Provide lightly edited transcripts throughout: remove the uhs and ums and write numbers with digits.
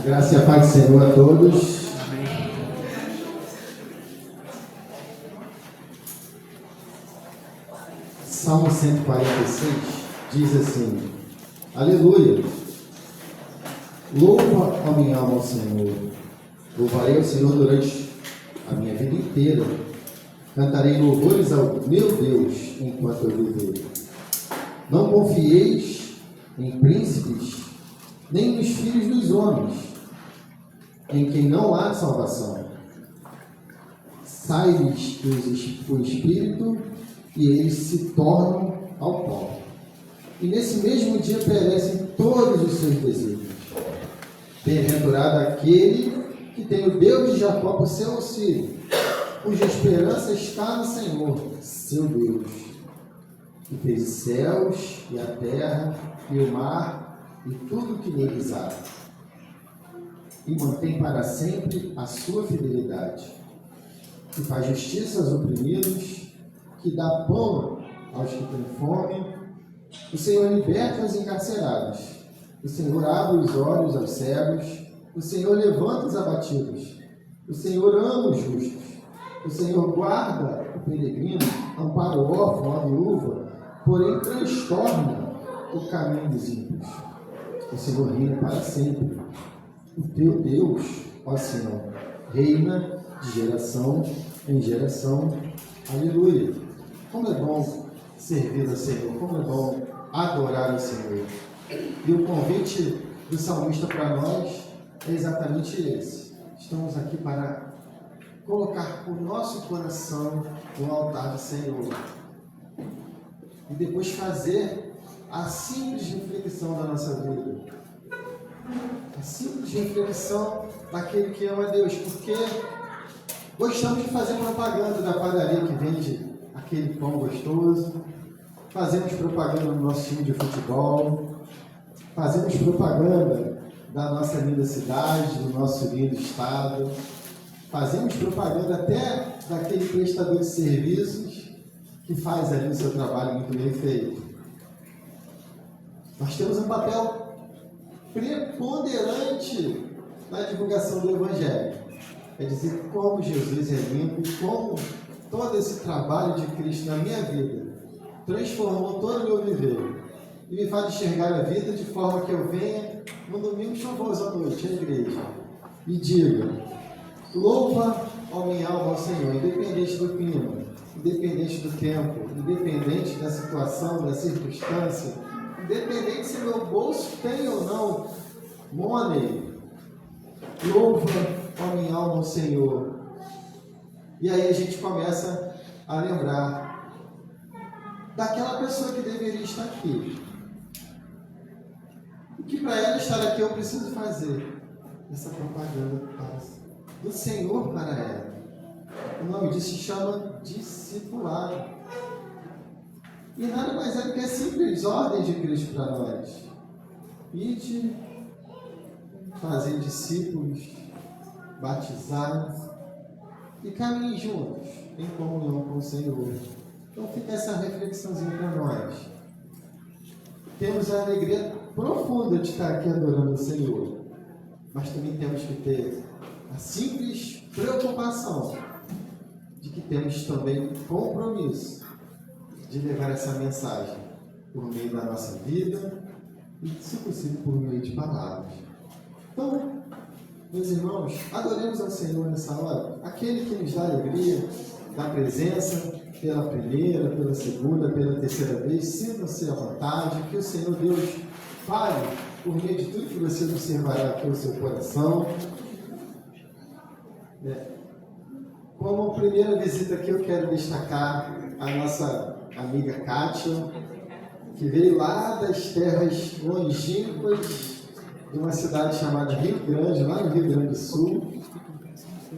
Graça e a paz do Senhor a todos. Amém. Salmo 146 diz assim: Aleluia! Louva a minha alma ao Senhor. Louvarei ao Senhor durante a minha vida inteira. Cantarei louvores ao meu Deus enquanto eu viver. Não confieis em príncipes, nem nos filhos dos homens, em quem não há salvação. Sai-lhes o espírito e eles se tornam ao pó. E nesse mesmo dia perecem todos os seus desejos. Bem-aventurado aquele que tem o Deus de Jacó por seu auxílio, cuja esperança está no Senhor, seu Deus, que fez os céus e a terra e o mar e tudo que neles há, e mantém para sempre a sua fidelidade, que faz justiça aos oprimidos, que dá pão aos que têm fome. O Senhor liberta os encarcerados, o Senhor abre os olhos aos cegos, o Senhor levanta os abatidos, o Senhor ama os justos, o Senhor guarda o peregrino, ampara o órfão, a viúva, porém transtorna o caminho dos ímpios. O Senhor reina para sempre. O teu Deus, ó Senhor, reina de geração em geração. Aleluia! Como é bom servir ao Senhor, como é bom adorar ao Senhor. E o convite do salmista para nós é exatamente esse. Estamos aqui para colocar o nosso coração no altar do Senhor e depois fazer a simples reflexão da nossa vida, a simples reflexão daquele que ama a Deus, porque gostamos de fazer propaganda da padaria que vende aquele pão gostoso, fazemos propaganda do nosso time de futebol, fazemos propaganda da nossa linda cidade, do nosso lindo estado, fazemos propaganda até daquele prestador de serviços que faz ali o seu trabalho muito bem feito. Nós temos um papel preponderante na divulgação do Evangelho. Quer dizer, como Jesus é lindo, como todo esse trabalho de Cristo na minha vida transformou todo o meu viver e me faz enxergar a vida de forma que eu venha no domingo chuvoso à noite à igreja e diga: louva a minha alma ao Senhor, independente do clima, independente do tempo, independente da situação, da circunstância, independente se meu bolso tem ou não money. Louva a minha alma ao Senhor. E aí a gente começa a lembrar daquela pessoa que deveria estar aqui. O que para ela estar aqui eu preciso fazer? Essa propaganda do Senhor para ela. O nome disso se chama discipulado. E nada mais é do que a simples ordem de Cristo para nós. Ide, fazer discípulos, batizar e caminhem juntos em comunhão com o Senhor. Então fica essa reflexãozinha para nós. Temos a alegria profunda de estar aqui adorando o Senhor, mas também temos que ter a simples preocupação de que temos também compromisso de levar essa mensagem por meio da nossa vida e, se possível, por meio de palavras. Então, meus irmãos, adoremos ao Senhor nessa hora, aquele que nos dá alegria, dá presença pela primeira, pela segunda, pela terceira vez. Sinta-se à vontade, que o Senhor Deus fale por meio de tudo que você observará aqui no seu coração. Como primeira visita aqui, eu quero destacar a nossa amiga Kátia, que veio lá das terras longínquas de uma cidade chamada Rio Grande, lá no Rio Grande do Sul.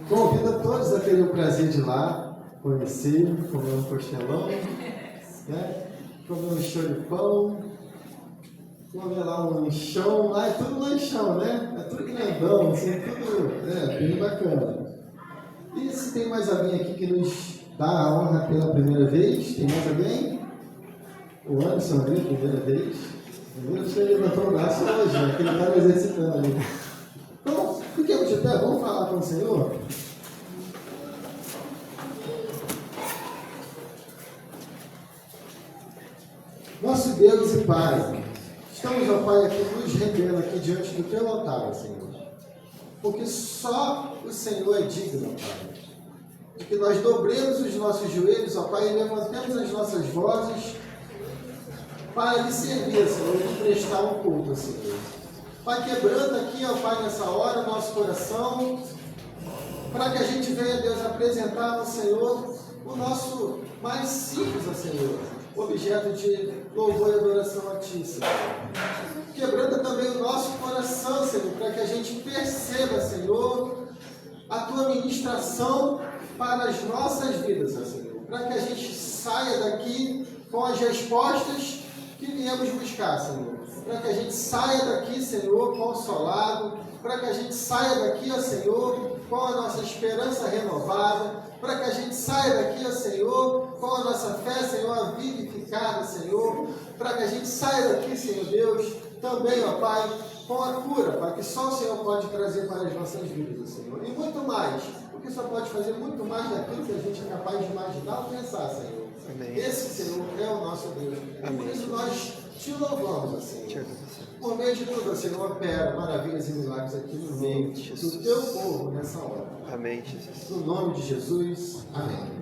Convido a todos a terem o prazer de ir lá, conhecer, comer um costelão, né? Comer um choripão, comer lá um lanchão. Lá é tudo lanchão, né? É tudo grandão, assim, tudo bem bacana. E se tem mais alguém aqui que nos dá a honra pela primeira vez? Tem mais alguém? O Anderson veio a primeira vez? Primeiro você levantou o braço hoje, né? Que ele estava exercitando ali. Então, pé, vamos falar com o Senhor? Nosso Deus e Pai, estamos, ó Pai, aqui nos rendendo aqui diante do Teu altar, Senhor. Porque só o Senhor é digno, ó Pai. De que nós dobremos os nossos joelhos, ó Pai, e levantemos as nossas vozes para lhe servir, Senhor, e lhe prestar um culto, Senhor. Pai, quebrando aqui, ó Pai, nessa hora, nosso coração, para que a gente venha, Deus, apresentar ao Senhor o nosso mais simples, ó Senhor, objeto de louvor e adoração a Ti, Senhor. Quebrando também o nosso coração, Senhor, para que a gente perceba, Senhor, a Tua ministração para as nossas vidas, ó Senhor. Para que a gente saia daqui com as respostas que viemos buscar, Senhor. Para que a gente saia daqui, Senhor, consolado. Para que a gente saia daqui, ó Senhor, com a nossa esperança renovada. Para que a gente saia daqui, ó Senhor, com a nossa fé, Senhor, vivificada, Senhor. Para que a gente saia daqui, Senhor Deus, também, ó Pai, com a cura, Pai, que só o Senhor pode trazer para as nossas vidas, ó Senhor. E muito mais, porque só pode fazer muito mais daquilo que a gente é capaz de imaginar ou pensar, Senhor. Amém. Esse, Senhor, é o nosso Deus. Amém. Por isso nós Te louvamos, ó Senhor. Por meio de tudo, Senhor, opera maravilhas e milagres aqui no meio do Teu povo nessa hora. Amém, Jesus. No nome de Jesus. Amém.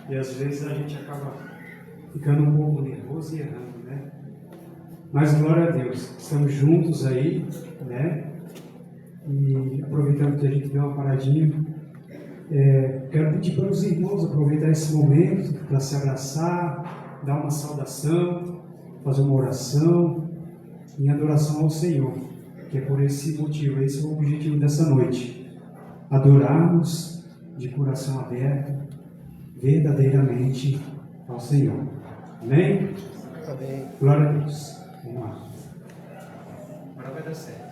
E às vezes a gente acaba ficando um pouco nervoso e errando, né? Mas glória a Deus, estamos juntos aí, né? E aproveitando que a gente deu uma paradinha, quero pedir para os irmãos aproveitar esse momento para se abraçar, dar uma saudação, fazer uma oração em adoração ao Senhor, que é por esse motivo, esse é o objetivo dessa noite, adorarmos de coração aberto, verdadeiramente ao Senhor. Amém? Amém. Glória a Deus. Vamos lá. Agora vai dar certo.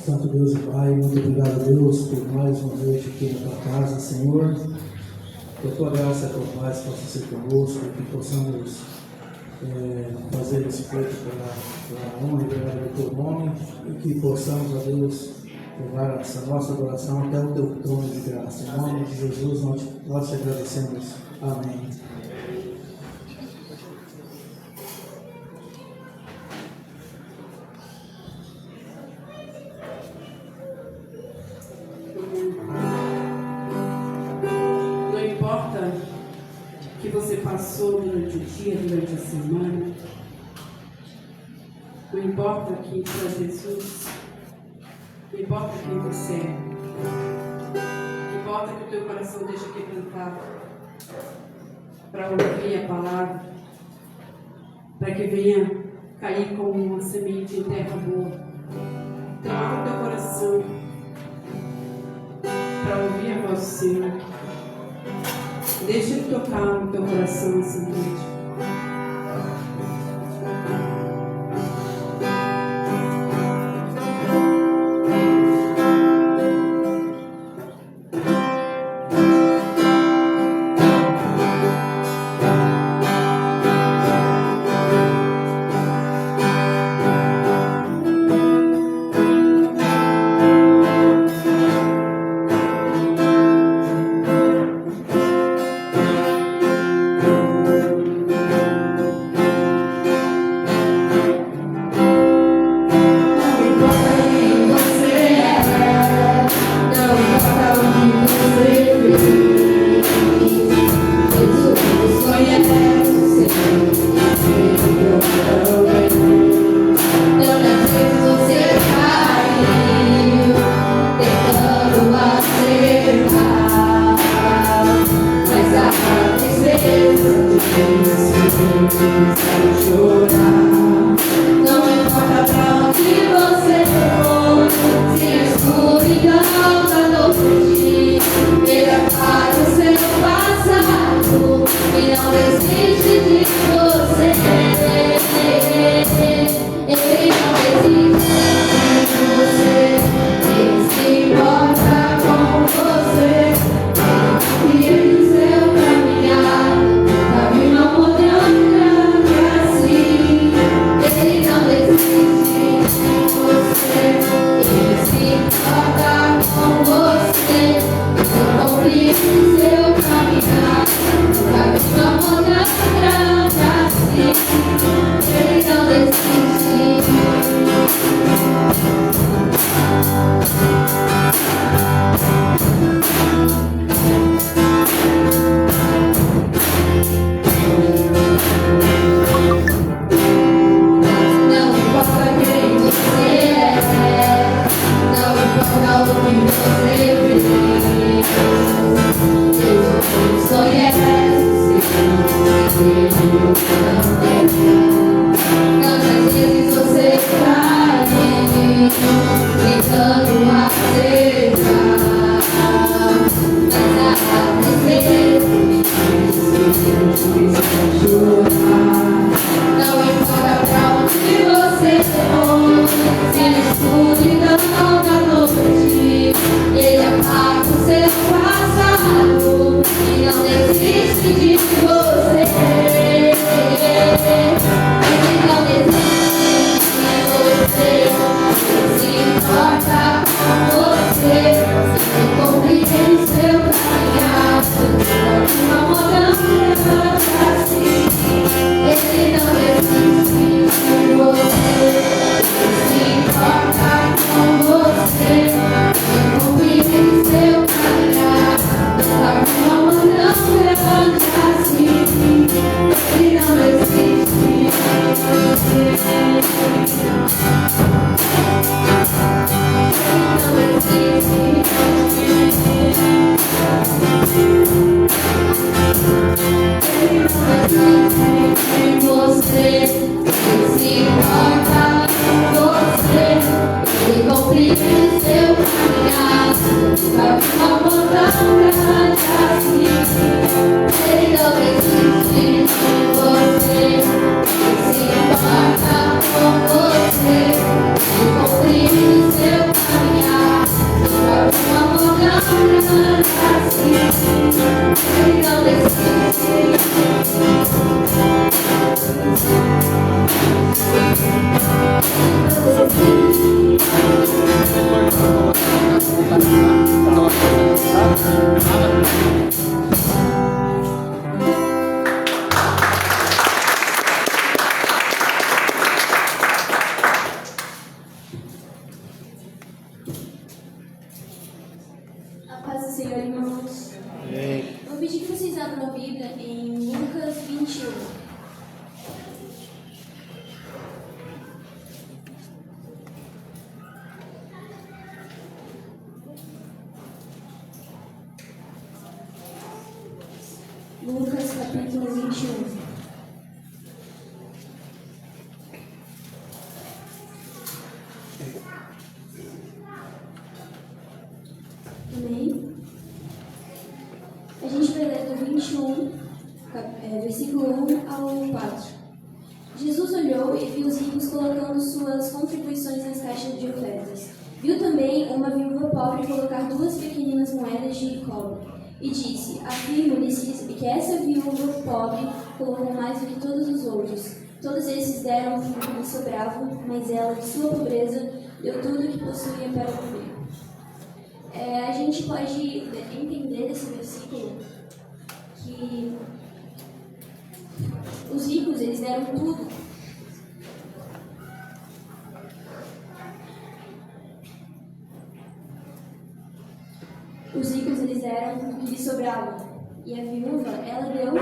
Santo Deus e Pai, muito obrigado a Deus por mais uma noite aqui na tua casa, Senhor. Que a tua graça e a tua paz possa ser conosco, que possamos fazer esse feito para a honra e glória do teu nome, e que possamos, a Deus, levar essa nossa adoração até o teu trono de graça. Em nome de Jesus, nós te agradecemos. Amém. Não importa o que você passou durante o dia, durante a semana, não importa que para Jesus, não importa quem você é, não importa que o teu coração esteja quebrantado para ouvir a palavra, para que venha cair como uma semente em terra boa. Então abra o teu coração para ouvir a voz do Senhor. Deixa Ele tocar no teu coração essa noite. Só é capítulo 21. Amém? A gente vai ler do 21, versículo 1 ao 4. Jesus olhou e viu os ricos colocando suas contribuições nas caixas de ofertas. Viu também uma viúva pobre colocar 2 pequeninas moedas de cobre. E disse: afirmo-lhes que essa viúva pobre colocou mais do que todos os outros. Todos esses deram o que lhe sobrava, mas ela, de sua pobreza, deu tudo o que possuía para viver. A gente pode entender desse versículo que os ricos, eles deram tudo. Os ricos, eles deram o que lhe sobrava. E a viúva, ela deu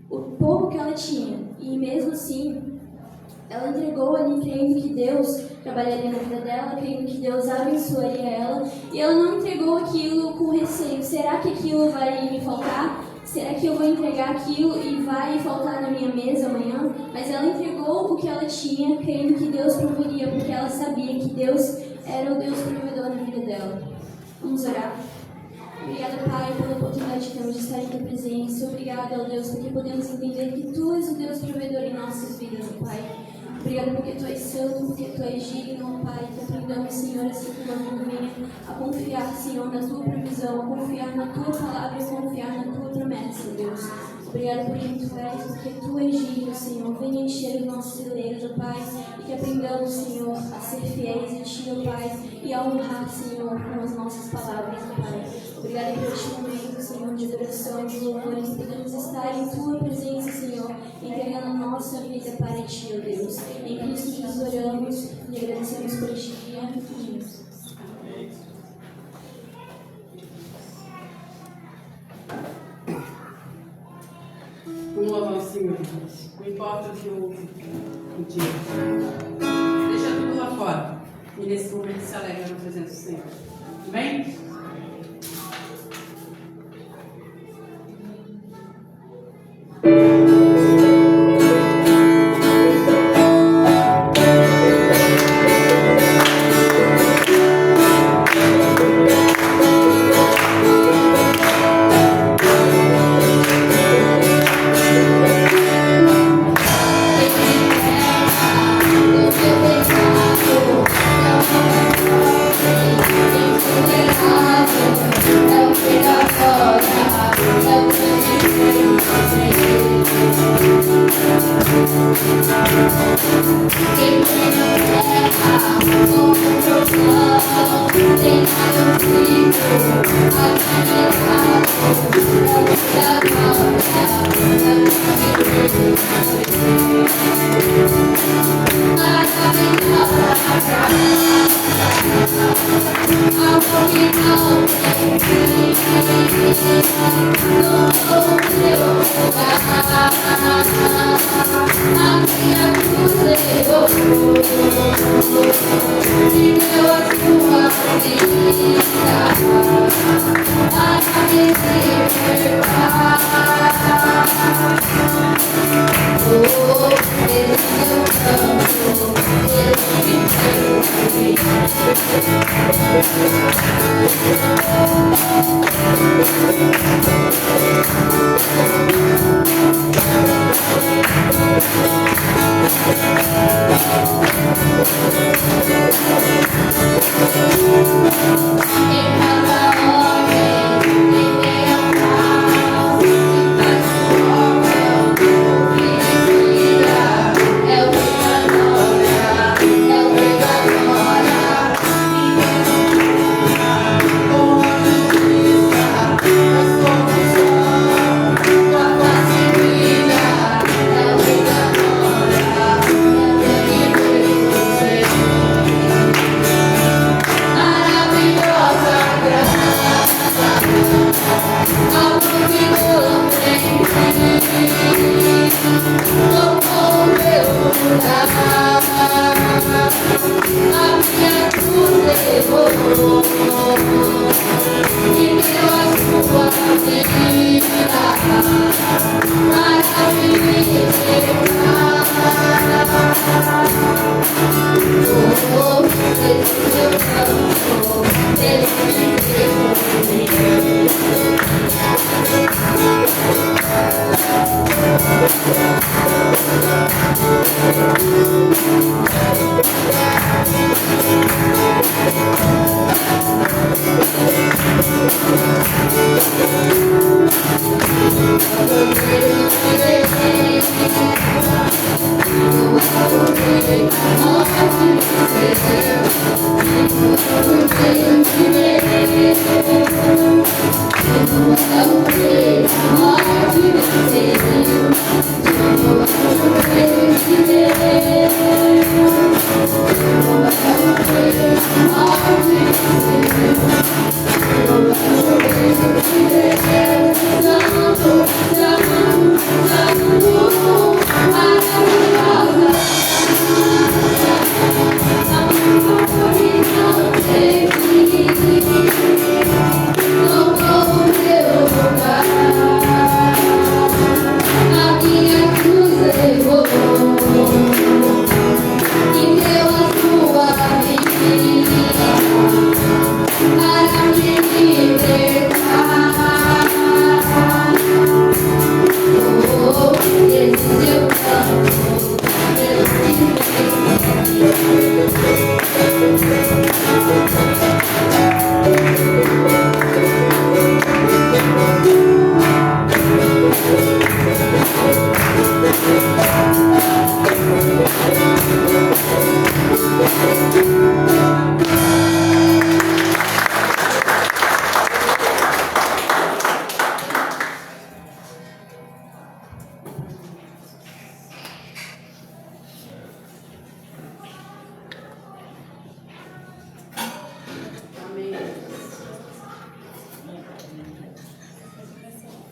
o pouco que ela tinha. E mesmo assim, ela entregou ali, crendo que Deus trabalharia na vida dela, crendo que Deus abençoaria ela. E ela não entregou aquilo com receio. Será que aquilo vai me faltar? Será que eu vou entregar aquilo e vai faltar na minha mesa amanhã? Mas ela entregou o que ela tinha, crendo que Deus proveria, porque ela sabia que Deus era o Deus provedor na vida dela. Vamos orar. Obrigada, Pai, pela oportunidade que temos de estar em Tua presença. Obrigada, ó Deus, porque podemos entender que Tu és o Deus provedor em nossas vidas, ó Pai. Obrigada porque Tu és santo, porque Tu és digno, ó Pai. Que aprendamos, Senhor, assim como a vida minha, a confiar, Senhor, na Tua provisão, a confiar na Tua palavra e a confiar na Tua promessa, Deus. Obrigada por quem Tu és, porque Tu és digno, Senhor. Venha encher os nossos celeiros, ó Pai, e que aprendamos, Senhor, a ser fiéis a Ti, ó Pai, e a honrar, Senhor, com as nossas palavras, ó Pai. Obrigada por este momento, Senhor, de adoração, de louvores, podemos estar em Tua presença, Senhor, entregando a nossa vida para Ti, ó Deus. Em Cristo Jesus oramos e agradecemos por este dia. Amém. Vamos louvar o Senhor, gente. Não importa o que eu diga. Deixa tudo lá fora. E nesse momento se alegra na presença do Senhor. Amém? I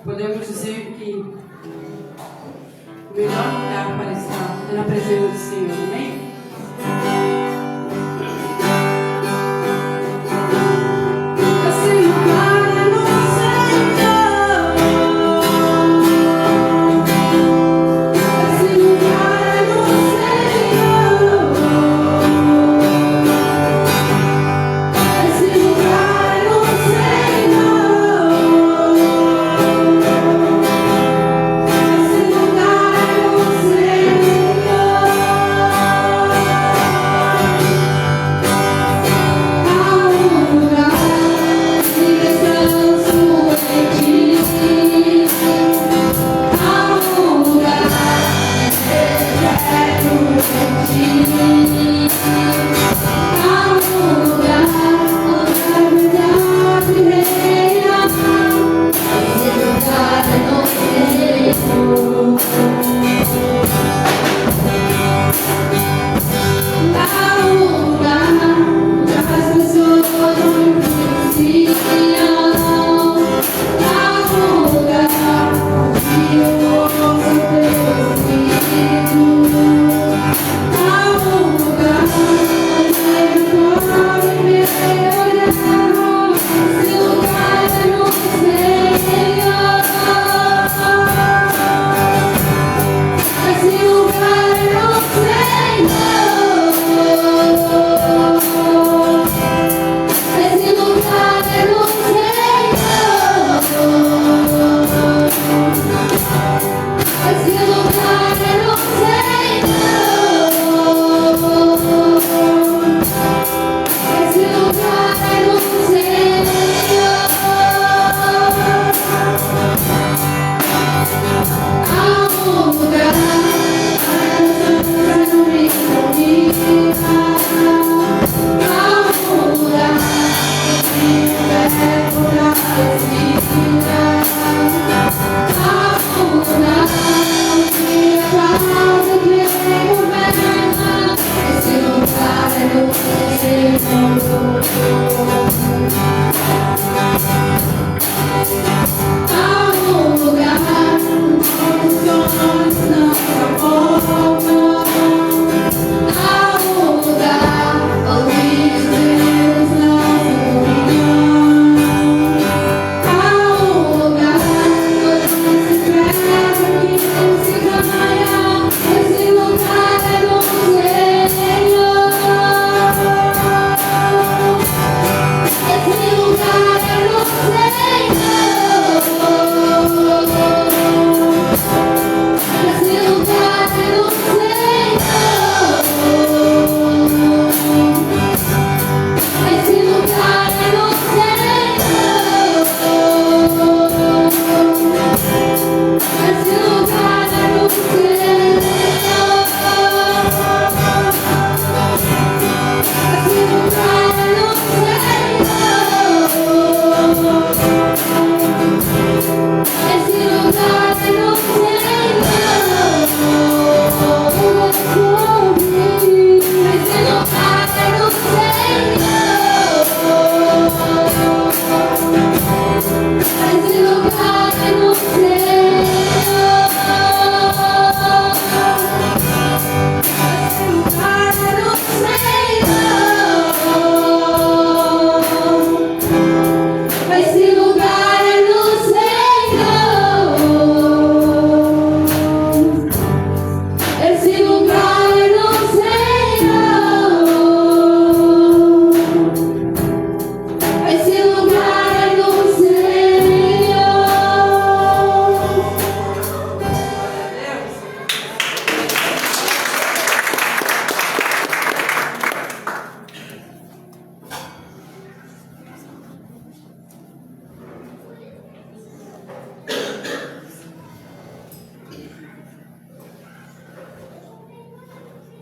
Podemos dizer que o melhor lugar para estar é na presença do Senhor, amém? Esse lugar é no Senhor. Esse lugar é no Senhor. Esse lugar é no Senhor. Esse lugar é no Há um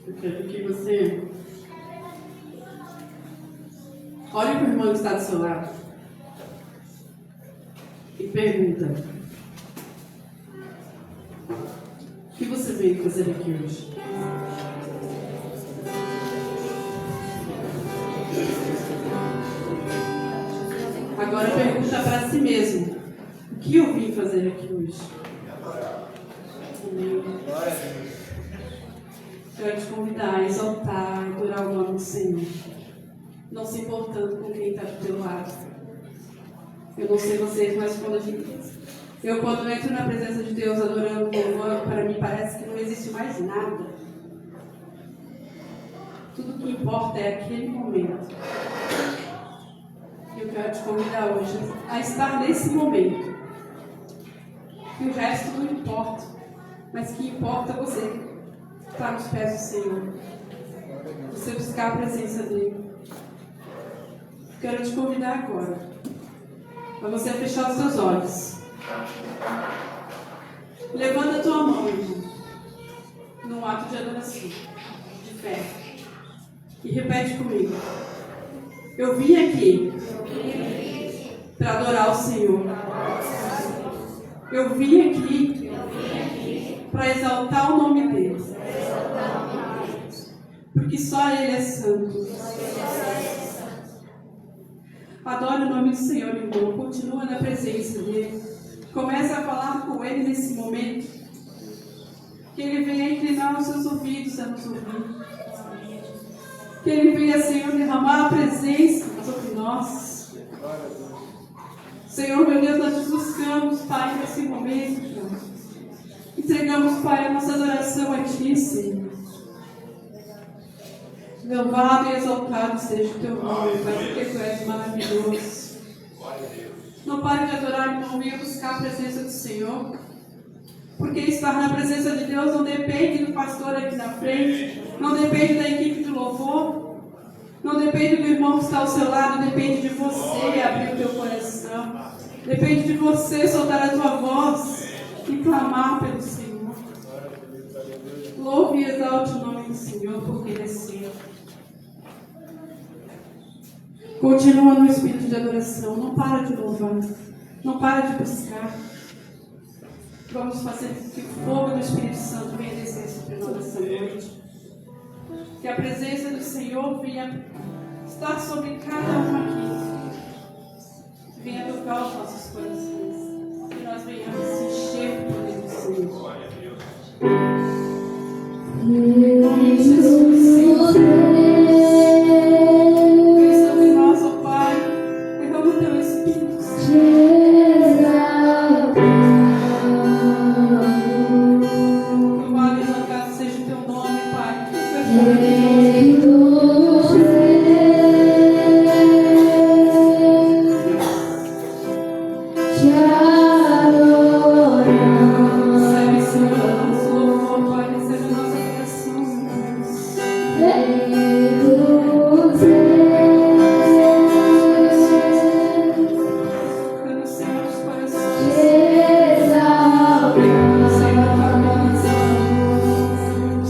Eu quero que você olhe para o irmão que está do seu lado e pergunta: o que você veio fazer aqui hoje? Agora pergunta para si mesmo: o que eu vim fazer aqui hoje? Quero te convidar a exaltar, adorar o nome do Senhor, não se importando com quem está do teu lado. Eu não sei vocês, mas quando entro na presença de Deus adorando, louvando, para mim parece que não existe mais nada. Tudo que importa é aquele momento. E eu quero te convidar hoje a estar nesse momento. Que o resto não importa, mas que importa você estar nos pés do Senhor. Você buscar a presença dEle. Quero te convidar agora para você fechar os seus olhos. Levanta a tua mão, irmão, num ato de adoração, de fé. E repete comigo: eu vim aqui para adorar o Senhor. Eu vim aqui para exaltar o nome dele. Porque só Ele é santo. Adore o nome do Senhor, irmão. Continua na presença dele. Comece a falar com Ele nesse momento. Que Ele venha inclinar os seus ouvidos a nos ouvir. Que Ele venha, Senhor, derramar a presença sobre nós. Senhor, meu Deus, nós te buscamos, Pai, nesse momento, Pai. Entregamos, Pai, a nossa adoração a Ti, Senhor. Louvado e exaltado seja o Teu nome, Pai, porque Tu és maravilhoso. Não pare de adorar, irmão, venha buscar a presença do Senhor. Porque estar na presença de Deus não depende do pastor aqui na frente, não depende da equipe do louvor, não depende do irmão que está ao seu lado, depende de você abrir o teu coração, depende de você soltar a tua voz e clamar pelo Senhor. Louve e exalte o nome do Senhor, porque Ele é seu. Continua no espírito de adoração, não para de louvar, não para de buscar. Vamos fazer que o fogo do Espírito Santo venha descer sobre nós essa noite. Que a presença do Senhor venha estar sobre cada um aqui. Venha tocar os nossos corações. Que nós venhamos se encher do poder do Senhor. Em nome de Jesus, Senhor. Vem sobre nós, ó Pai. Derrama o teu Espírito Santo.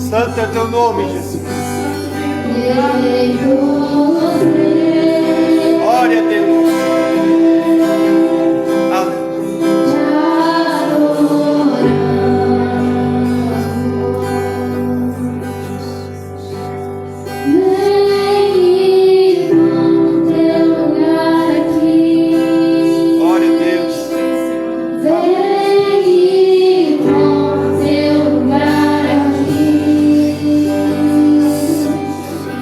Santo é teu nome, Jesus. Glória a Deus.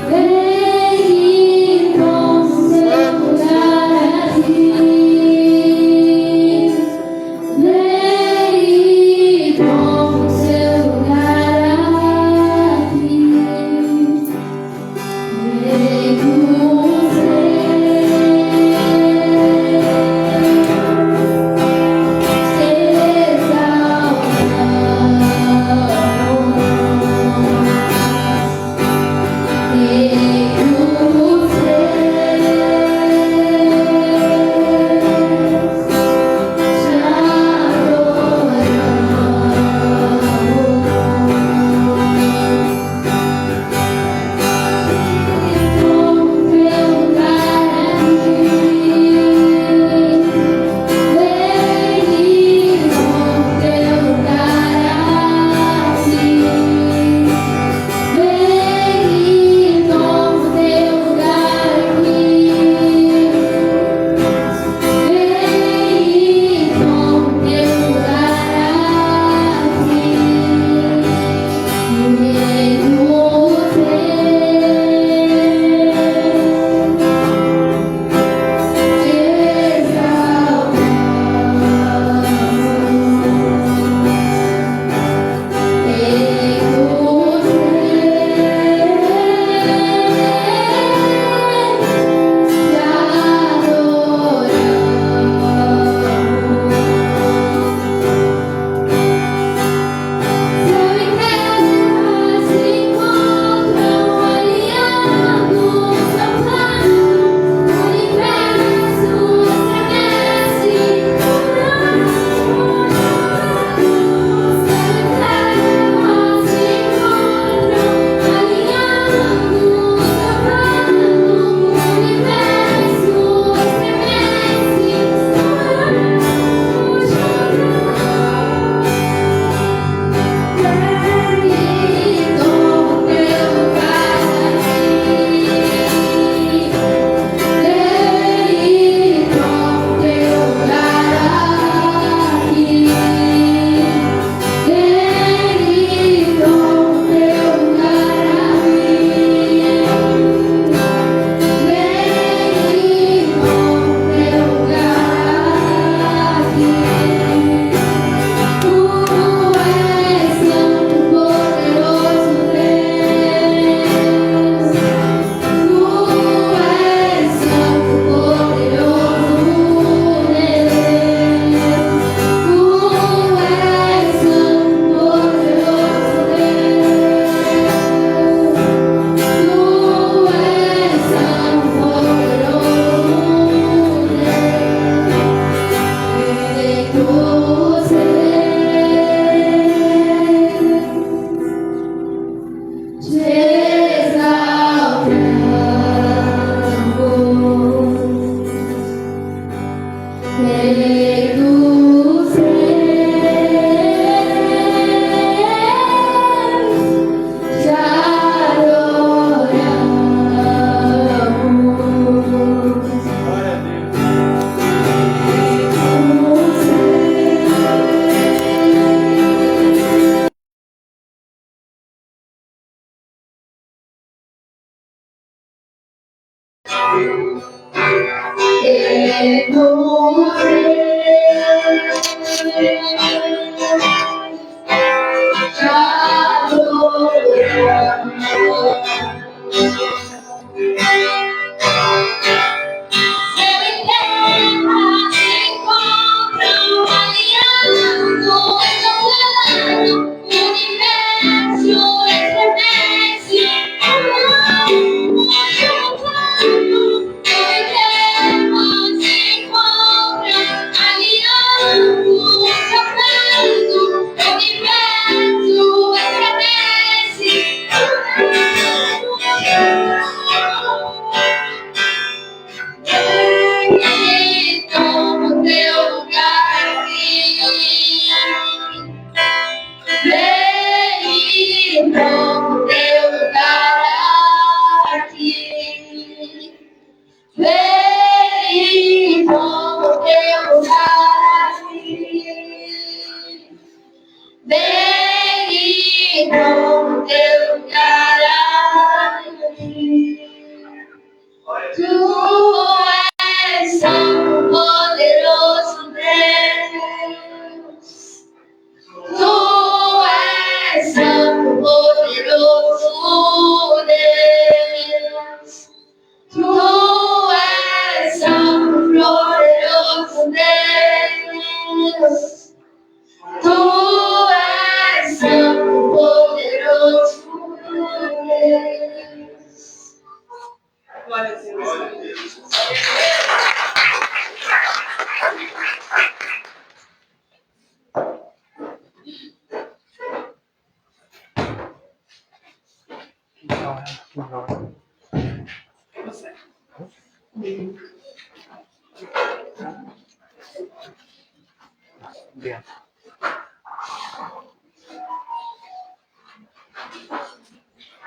Vem com teu lugar.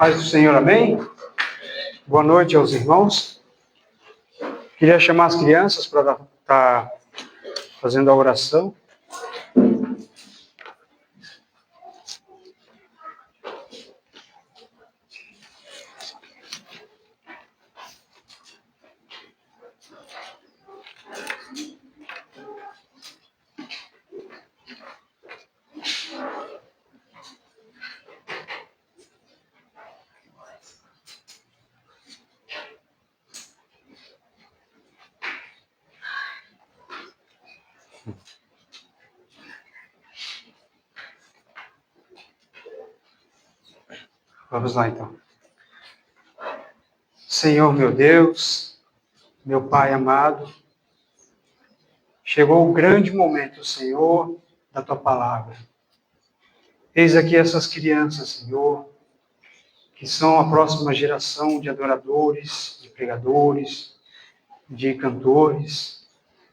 Paz do Senhor, amém? Boa noite aos irmãos. Queria chamar as crianças para estar fazendo a oração. Vamos lá, então. Senhor, meu Deus, meu Pai amado, chegou o grande momento, Senhor, da Tua palavra. Eis aqui essas crianças, Senhor, que são a próxima geração de adoradores, de pregadores, de cantores,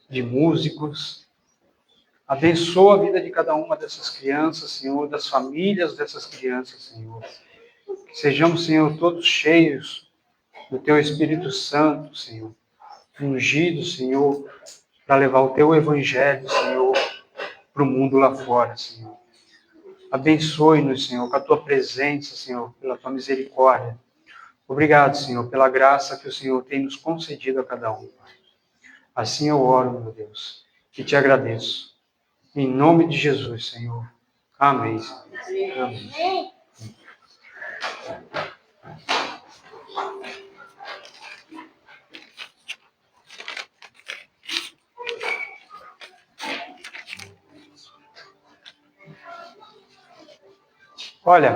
de músicos. Abençoa a vida de cada uma dessas crianças, Senhor, das famílias dessas crianças, Senhor. Que sejamos, Senhor, todos cheios do Teu Espírito Santo, Senhor. Ungidos, Senhor, para levar o Teu Evangelho, Senhor, para o mundo lá fora, Senhor. Abençoe-nos, Senhor, com a Tua presença, Senhor, pela Tua misericórdia. Obrigado, Senhor, pela graça que o Senhor tem nos concedido a cada um, Pai. Assim eu oro, meu Deus, e te agradeço. Em nome de Jesus, Senhor. Amém. Amém. Olha,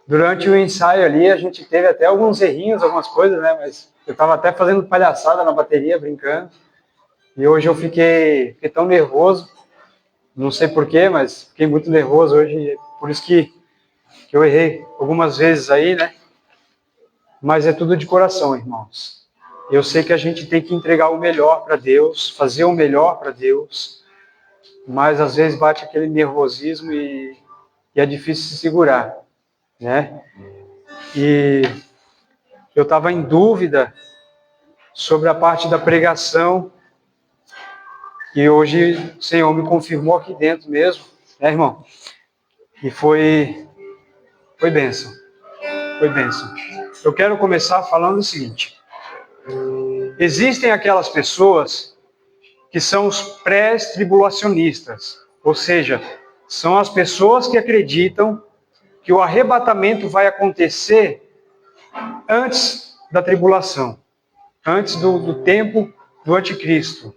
durante o ensaio ali, a gente teve até alguns errinhos, algumas coisas, né? Mas eu estava até fazendo palhaçada na bateria, brincando. E hoje eu fiquei tão nervoso. Não sei porquê, mas fiquei muito nervoso hoje. Por isso que que eu errei algumas vezes aí, né? Mas é tudo de coração, irmãos. Eu sei que a gente tem que entregar o melhor para Deus, fazer o melhor para Deus, mas às vezes bate aquele nervosismo e é difícil se segurar, né? E eu estava em dúvida sobre a parte da pregação, e hoje o Senhor me confirmou aqui dentro mesmo, né, irmão? E foi bênção. Foi bênção. Eu quero começar falando o seguinte. Existem aquelas pessoas que são os pré-tribulacionistas, ou seja, são as pessoas que acreditam que o arrebatamento vai acontecer antes da tribulação, antes do tempo do anticristo.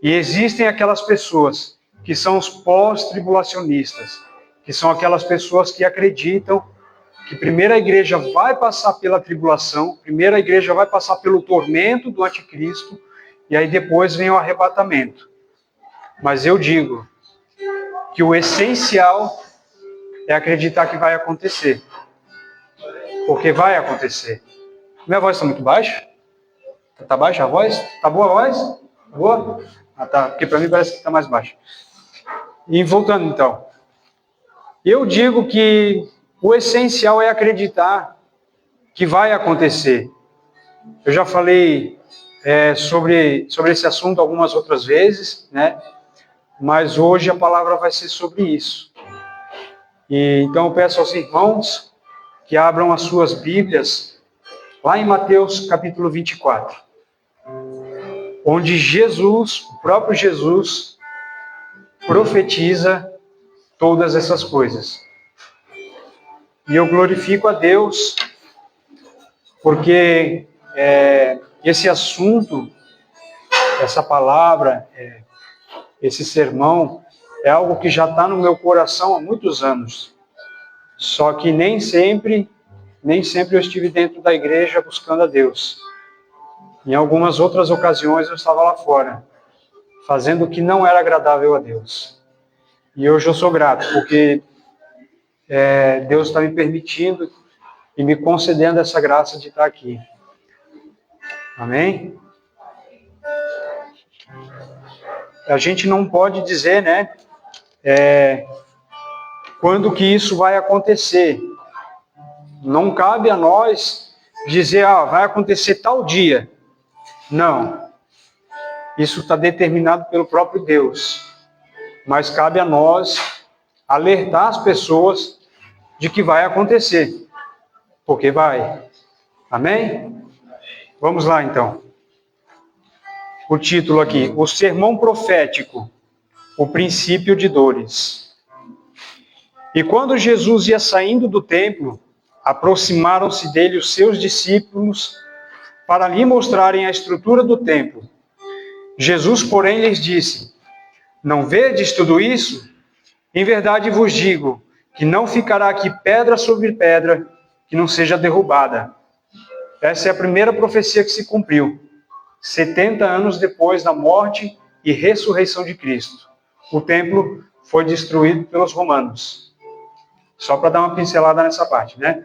E existem aquelas pessoas que são os pós-tribulacionistas, que são aquelas pessoas que acreditam que primeiro a igreja vai passar pela tribulação, primeiro a igreja vai passar pelo tormento do anticristo, e aí depois vem o arrebatamento. Mas eu digo que o essencial é acreditar que vai acontecer. Porque vai acontecer. Minha voz está muito baixa? Está baixa a voz? Está boa a voz? Tá boa? Ah, tá. Porque para mim parece que está mais baixa. E voltando então. Eu digo que o essencial é acreditar que vai acontecer. Eu já falei sobre esse assunto algumas outras vezes, né? Mas hoje a palavra vai ser sobre isso. E então eu peço aos irmãos que abram as suas Bíblias lá em Mateus capítulo 24, onde Jesus, o próprio Jesus, profetiza todas essas coisas. E eu glorifico a Deus, porque esse assunto, essa palavra, esse sermão, é algo que já está no meu coração há muitos anos. Só que nem sempre eu estive dentro da igreja buscando a Deus. Em algumas outras ocasiões eu estava lá fora, fazendo o que não era agradável a Deus. E hoje eu sou grato, porque Deus está me permitindo e me concedendo essa graça de estar aqui. Amém? A gente não pode dizer, né, quando que isso vai acontecer. Não cabe a nós dizer, vai acontecer tal dia. Não. Isso está determinado pelo próprio Deus. Mas cabe a nós alertar as pessoas de que vai acontecer. Porque vai. Amém? Vamos lá, então. O título aqui, o sermão profético, o princípio de dores. E quando Jesus ia saindo do templo, aproximaram-se dele os seus discípulos para lhe mostrarem a estrutura do templo. Jesus, porém, lhes disse, não vedes tudo isso? Em verdade vos digo, que não ficará aqui pedra sobre pedra, que não seja derrubada. Essa é a primeira profecia que se cumpriu, 70 anos depois da morte e ressurreição de Cristo. O templo foi destruído pelos romanos. Só para dar uma pincelada nessa parte, né?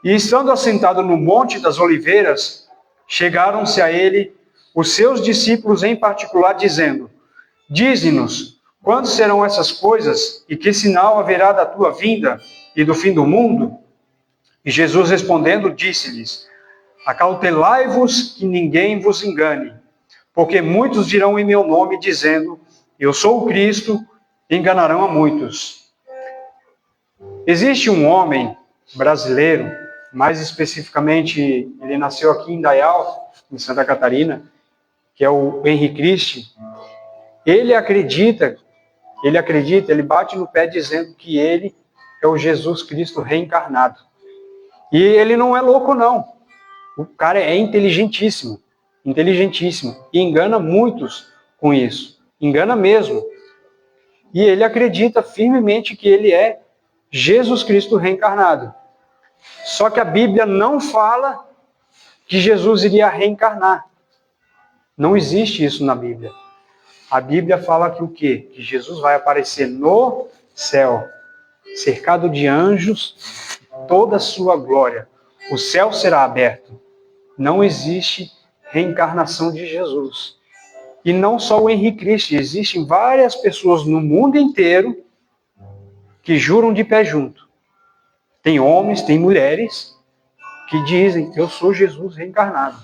E estando assentado no Monte das Oliveiras, chegaram-se a ele os seus discípulos em particular, dizendo, dize-nos, quando serão essas coisas e que sinal haverá da tua vinda e do fim do mundo? E Jesus respondendo, disse-lhes, acautelai-vos que ninguém vos engane, porque muitos dirão em meu nome, dizendo, eu sou o Cristo, e enganarão a muitos. Existe um homem brasileiro, mais especificamente, ele nasceu aqui em Dayal, em Santa Catarina, que é o Henri Cristi. Ele acredita, ele bate no pé dizendo que ele é o Jesus Cristo reencarnado. E ele não é louco, não. O cara é inteligentíssimo, e engana muitos com isso. Engana mesmo. E ele acredita firmemente que ele é Jesus Cristo reencarnado. Só que a Bíblia não fala que Jesus iria reencarnar. Não existe isso na Bíblia. A Bíblia fala que o quê? Que Jesus vai aparecer no céu. cercado de anjos, toda a sua glória. O céu será aberto. Não existe reencarnação de Jesus. E não só o Henrique Cristo, existem várias pessoas no mundo inteiro que juram de pé junto. Tem homens, tem mulheres que dizem, eu sou Jesus reencarnado.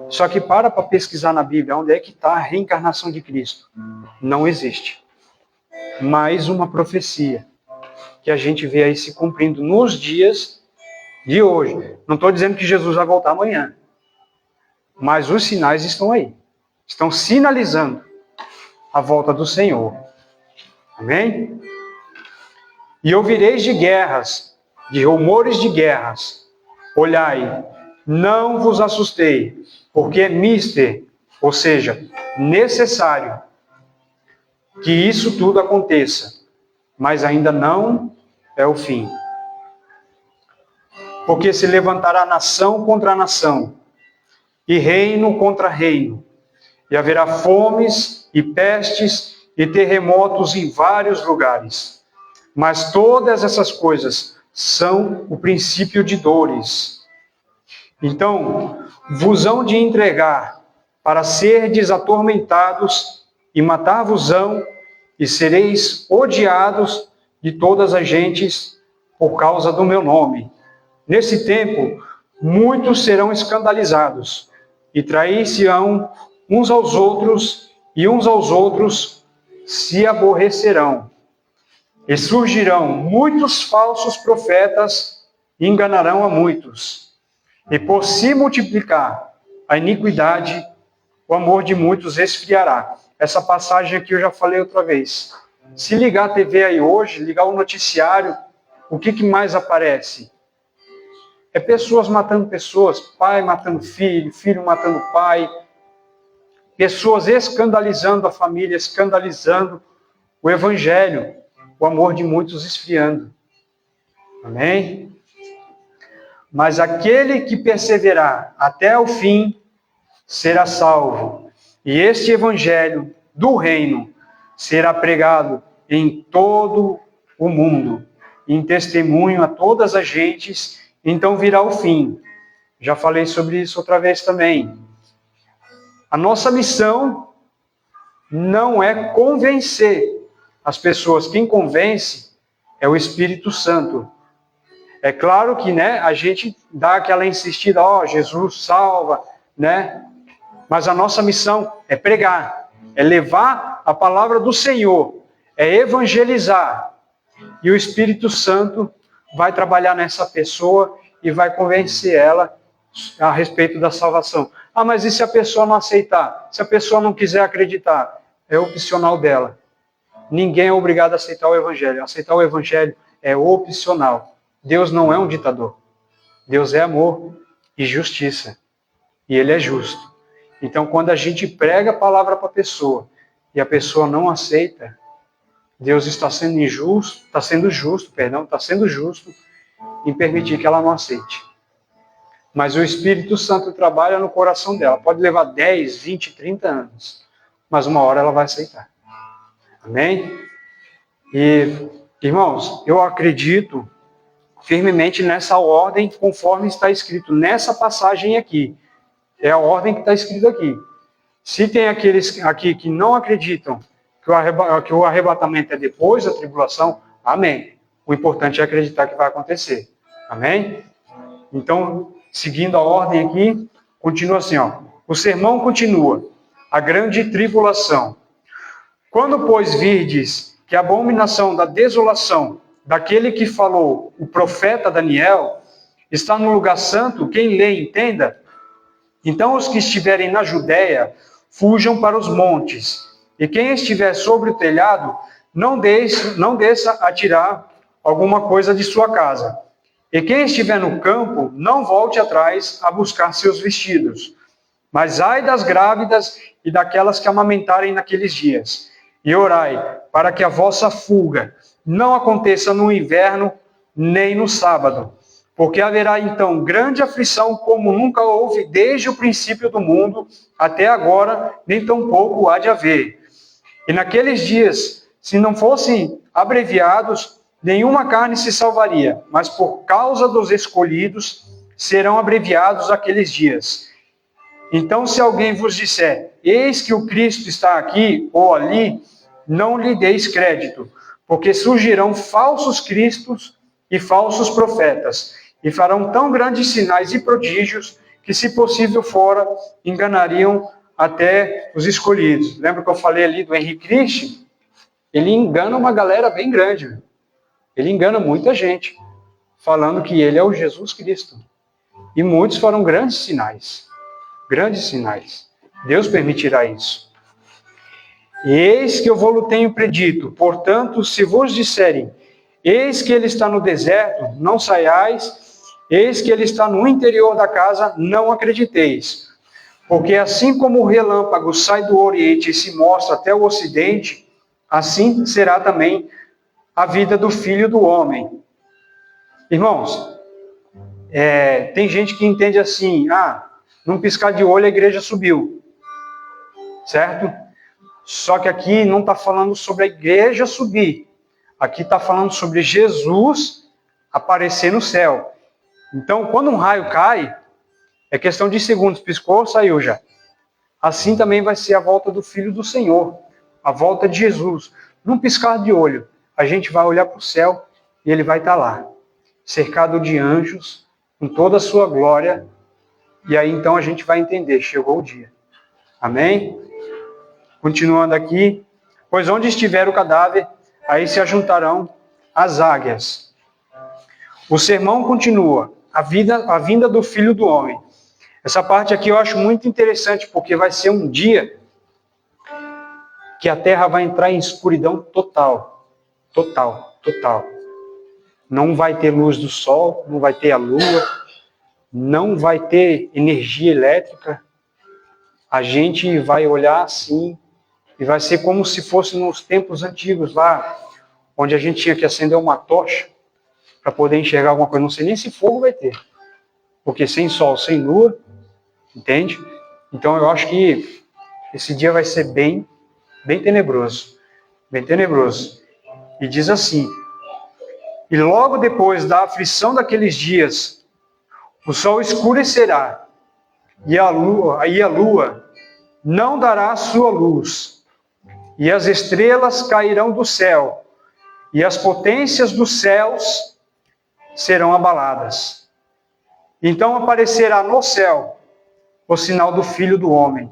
Só que para pesquisar na Bíblia, onde é que está a reencarnação de Cristo? Não existe. Mais uma profecia que a gente vê aí se cumprindo nos dias de hoje. Não estou dizendo que Jesus vai voltar amanhã, mas os sinais estão aí. Estão sinalizando a volta do Senhor. Amém? E ouvireis de guerras, de rumores de guerras. Olhai, não vos assustei, porque é mister, ou seja, necessário, que isso tudo aconteça, mas ainda não é o fim. Porque se levantará nação contra nação, e reino contra reino, e haverá fomes e pestes e terremotos em vários lugares. Mas todas essas coisas são o princípio de dores. Então, vos hão de entregar para serdes atormentados e matar-vos-ão, e sereis odiados de todas as gentes por causa do meu nome. Nesse tempo, muitos serão escandalizados e trair-se-ão uns aos outros, e uns aos outros se aborrecerão. E surgirão muitos falsos profetas e enganarão a muitos. E por se multiplicar a iniquidade, o amor de muitos esfriará. Essa passagem aqui eu já falei outra vez. Se ligar a TV aí hoje, ligar o noticiário, o que mais aparece? É pessoas matando pessoas, pai matando filho, filho matando pai, pessoas escandalizando a família, escandalizando o evangelho, o amor de muitos esfriando. Amém? Mas aquele que perseverar até o fim será salvo. E este evangelho do reino será pregado em todo o mundo, em testemunho a todas as gentes, então virá o fim. Já falei sobre isso outra vez também. A nossa missão não é convencer as pessoas. Quem convence é o Espírito Santo. É claro que, a gente dá aquela insistida, Jesus salva, Mas a nossa missão é pregar, é levar a palavra do Senhor, é evangelizar. E o Espírito Santo vai trabalhar nessa pessoa e vai convencer ela a respeito da salvação. Mas e se a pessoa não aceitar? Se a pessoa não quiser acreditar? É opcional dela. Ninguém é obrigado a aceitar o Evangelho. Aceitar o Evangelho é opcional. Deus não é um ditador. Deus é amor e justiça. E Ele é justo. Então, quando a gente prega a palavra para a pessoa e a pessoa não aceita, Deus está sendo justo em permitir que ela não aceite. Mas o Espírito Santo trabalha no coração dela. Pode levar 10, 20, 30 anos. Mas uma hora ela vai aceitar. Amém? E, irmãos, eu acredito firmemente nessa ordem conforme está escrito nessa passagem aqui. É a ordem que está escrita aqui. Se tem aqueles aqui que não acreditam que o arrebatamento é depois da tribulação, amém. O importante é acreditar que vai acontecer. Amém? Então, seguindo a ordem aqui, continua assim, O sermão continua. A grande tribulação. Quando, pois, virdes que a abominação da desolação daquele que falou o profeta Daniel está no lugar santo, quem lê entenda. Então os que estiverem na Judéia fujam para os montes, e quem estiver sobre o telhado não desça a tirar alguma coisa de sua casa. E quem estiver no campo não volte atrás a buscar seus vestidos. Mas ai das grávidas e daquelas que amamentarem naqueles dias. E orai para que a vossa fuga não aconteça no inverno nem no sábado. Porque haverá então grande aflição como nunca houve desde o princípio do mundo até agora, nem tampouco há de haver. E naqueles dias, se não fossem abreviados, nenhuma carne se salvaria, mas por causa dos escolhidos serão abreviados aqueles dias. Então, se alguém vos disser, eis que o Cristo está aqui ou ali, não lhe deis crédito, porque surgirão falsos cristos e falsos profetas, e farão tão grandes sinais e prodígios que, se possível fora, enganariam até os escolhidos. Lembra que eu falei ali do Henry Christian? Ele engana uma galera bem grande. Ele engana muita gente, falando que ele é o Jesus Cristo. E muitos farão grandes sinais. Grandes sinais. Deus permitirá isso. Eis que eu vou-lo tenho predito. Portanto, se vos disserem, eis que ele está no deserto, não saiais. Eis que ele está no interior da casa, não acrediteis. Porque assim como o relâmpago sai do oriente e se mostra até o ocidente, assim será também a vida do Filho do Homem. Irmãos, tem gente que entende assim, num piscar de olho a igreja subiu. Certo? Só que aqui não está falando sobre a igreja subir. Aqui está falando sobre Jesus aparecer no céu. Então, quando um raio cai, é questão de segundos. Piscou, saiu já. Assim também vai ser a volta do Filho do Senhor. A volta de Jesus. Num piscar de olho, a gente vai olhar para o céu e ele vai estar lá. Cercado de anjos, com toda a sua glória. E aí então a gente vai entender, chegou o dia. Amém? Continuando aqui. Pois onde estiver o cadáver, aí se ajuntarão as águias. O sermão continua. A vinda do Filho do Homem. Essa parte aqui eu acho muito interessante, porque vai ser um dia que a terra vai entrar em escuridão total. Total, total. Não vai ter luz do sol, não vai ter a lua, não vai ter energia elétrica. A gente vai olhar assim e vai ser como se fosse nos tempos antigos lá, onde a gente tinha que acender uma tocha para poder enxergar alguma coisa. Não sei nem se fogo vai ter, porque sem sol, sem lua, entende? Então eu acho que esse dia vai ser bem tenebroso, bem tenebroso. E diz assim: e logo depois da aflição daqueles dias, o sol escurecerá, e a lua não dará sua luz, e as estrelas cairão do céu, e as potências dos céus serão abaladas. Então aparecerá no céu o sinal do Filho do Homem,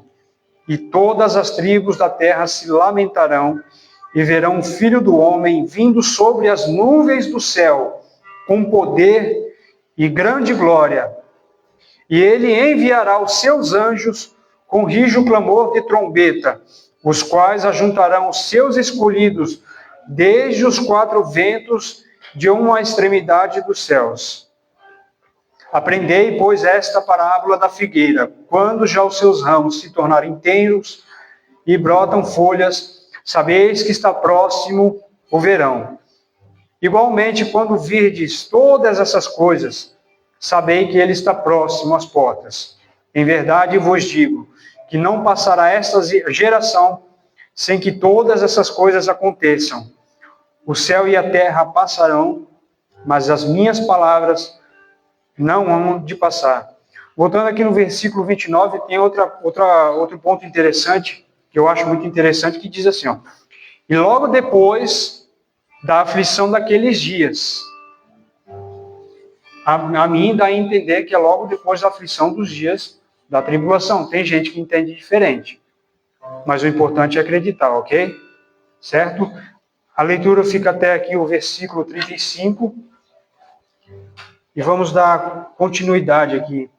e todas as tribos da terra se lamentarão, e verão o Filho do Homem vindo sobre as nuvens do céu, com poder e grande glória. E ele enviará os seus anjos com rijo clamor de trombeta, os quais ajuntarão os seus escolhidos desde os quatro ventos de uma extremidade dos céus. Aprendei, pois, esta parábola da figueira. Quando já os seus ramos se tornarem tenros e brotam folhas, sabeis que está próximo o verão. Igualmente, quando virdes todas essas coisas, sabei que ele está próximo às portas. Em verdade vos digo, que não passará esta geração sem que todas essas coisas aconteçam. O céu e a terra passarão, mas as minhas palavras não hão de passar. Voltando aqui no versículo 29, tem outro ponto interessante, que eu acho muito interessante, que diz assim, e logo depois da aflição daqueles dias, a mim dá a entender que é logo depois da aflição dos dias da tribulação. Tem gente que entende diferente, mas o importante é acreditar, ok? Certo? A leitura fica até aqui o versículo 35, e vamos dar continuidade aqui.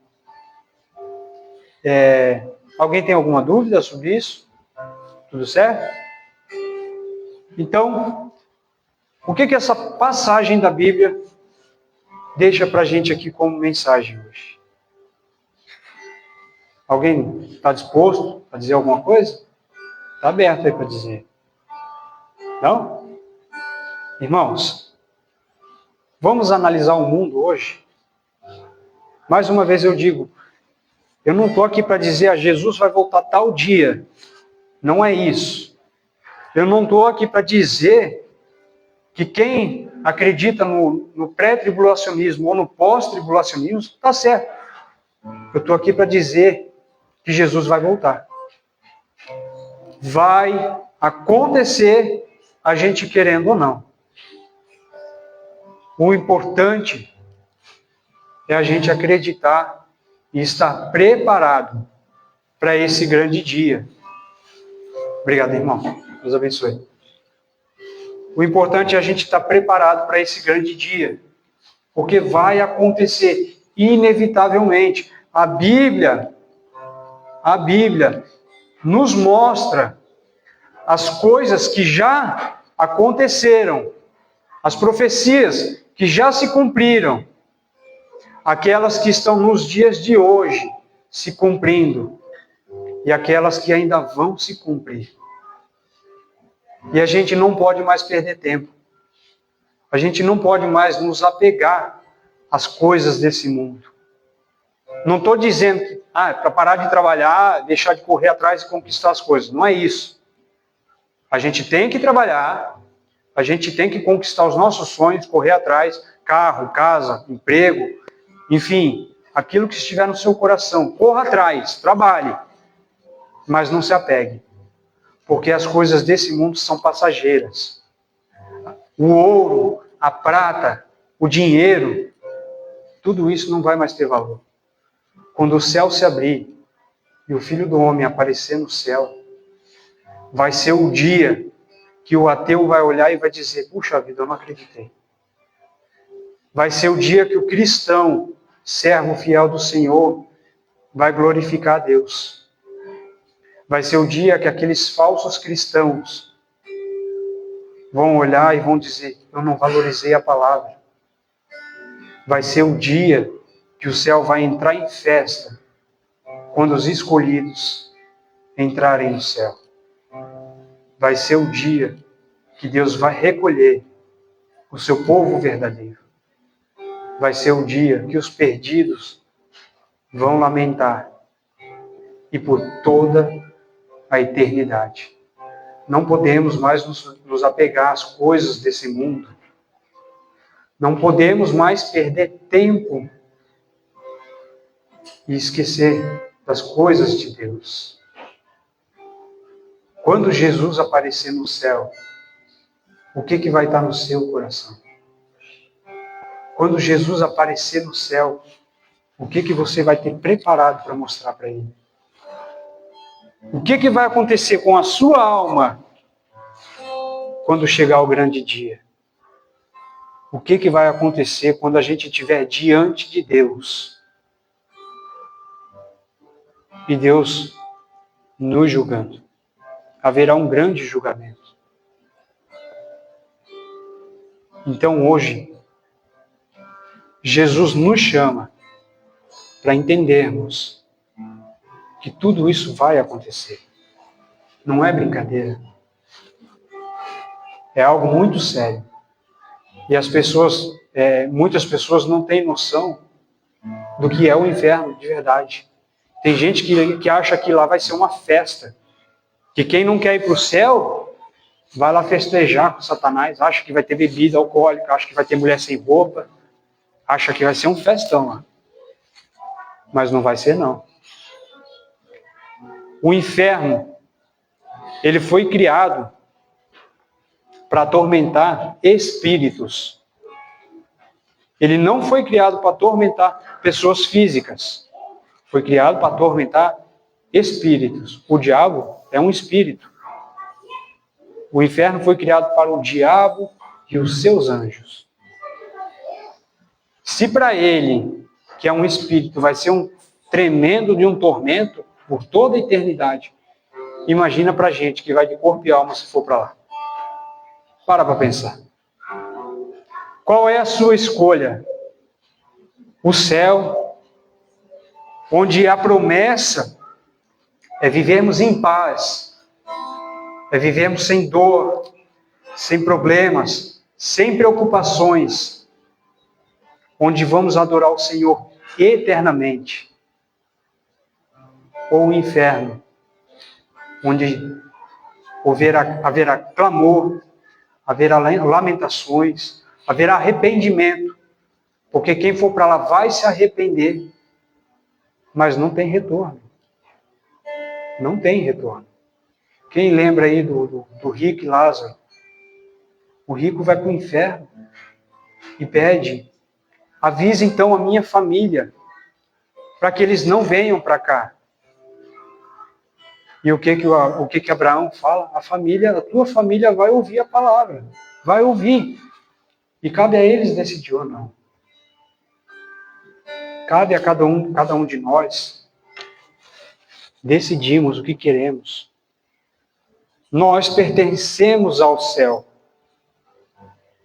Alguém tem alguma dúvida sobre isso? Tudo certo? Então, o que essa passagem da Bíblia deixa para a gente aqui como mensagem hoje? Alguém está disposto a dizer alguma coisa? Está aberto aí para dizer. Não? Irmãos, vamos analisar o mundo hoje? Mais uma vez eu digo, eu não estou aqui para dizer, Jesus vai voltar tal dia. Não é isso. Eu não estou aqui para dizer que quem acredita no pré-tribulacionismo ou no pós-tribulacionismo está certo. Eu estou aqui para dizer que Jesus vai voltar. Vai acontecer, a gente querendo ou não. O importante é a gente acreditar e estar preparado para esse grande dia. Obrigado, irmão. Deus abençoe. O importante é a gente estar preparado para esse grande dia, porque vai acontecer inevitavelmente. A Bíblia nos mostra as coisas que já aconteceram, as profecias que já se cumpriram, aquelas que estão nos dias de hoje se cumprindo e aquelas que ainda vão se cumprir. E a gente não pode mais perder tempo. A gente não pode mais nos apegar às coisas desse mundo. Não estou dizendo para parar de trabalhar, deixar de correr atrás e conquistar as coisas. Não é isso. A gente tem que trabalhar, a gente tem que conquistar os nossos sonhos, correr atrás, carro, casa, emprego, enfim, aquilo que estiver no seu coração. Corra atrás, trabalhe, mas não se apegue, porque as coisas desse mundo são passageiras. O ouro, a prata, o dinheiro, tudo isso não vai mais ter valor. Quando o céu se abrir e o Filho do Homem aparecer no céu, vai ser o dia que o ateu vai olhar e vai dizer: puxa vida, eu não acreditei. Vai ser o dia que o cristão, servo fiel do Senhor, vai glorificar a Deus. Vai ser o dia que aqueles falsos cristãos vão olhar e vão dizer: eu não valorizei a palavra. Vai ser o dia que o céu vai entrar em festa, quando os escolhidos entrarem no céu. Vai ser o dia que Deus vai recolher o seu povo verdadeiro. Vai ser o dia que os perdidos vão lamentar, e por toda a eternidade. Não podemos mais nos apegar às coisas desse mundo. Não podemos mais perder tempo e esquecer das coisas de Deus. Quando Jesus aparecer no céu, o que vai estar no seu coração? Quando Jesus aparecer no céu, o que você vai ter preparado para mostrar para Ele? O que vai acontecer com a sua alma quando chegar o grande dia? O que vai acontecer quando a gente estiver diante de Deus? E Deus nos julgando. Haverá um grande julgamento. Então hoje, Jesus nos chama para entendermos que tudo isso vai acontecer. Não é brincadeira. É algo muito sério. E as pessoas, muitas pessoas não têm noção do que é o inferno de verdade. Tem gente que acha que lá vai ser uma festa. Que quem não quer ir para o céu, vai lá festejar com Satanás, acha que vai ter bebida alcoólica, acha que vai ter mulher sem roupa, acha que vai ser um festão lá. Mas não vai ser, não. O inferno, ele foi criado para atormentar espíritos. Ele não foi criado para atormentar pessoas físicas. Foi criado para atormentar espíritos. O diabo é um espírito. O inferno foi criado para o diabo e os seus anjos. Se para ele, que é um espírito, vai ser um tremendo de um tormento por toda a eternidade, imagina para a gente que vai de corpo e alma se for para lá. Para pensar. Qual é a sua escolha? O céu, onde a promessa é vivermos em paz, é vivermos sem dor, sem problemas, sem preocupações, onde vamos adorar o Senhor eternamente. Ou o inferno, onde haverá clamor, haverá lamentações, haverá arrependimento, porque quem for para lá vai se arrepender, mas não tem retorno. Não tem retorno. Quem lembra aí do rico e Lázaro? O rico vai para o inferno e pede: avise então a minha família, para que eles não venham para cá. E o que Abraão fala? A tua família vai ouvir a palavra, vai ouvir. E cabe a eles decidir ou não. Cabe a cada um de nós decidimos o que queremos. Nós pertencemos ao céu.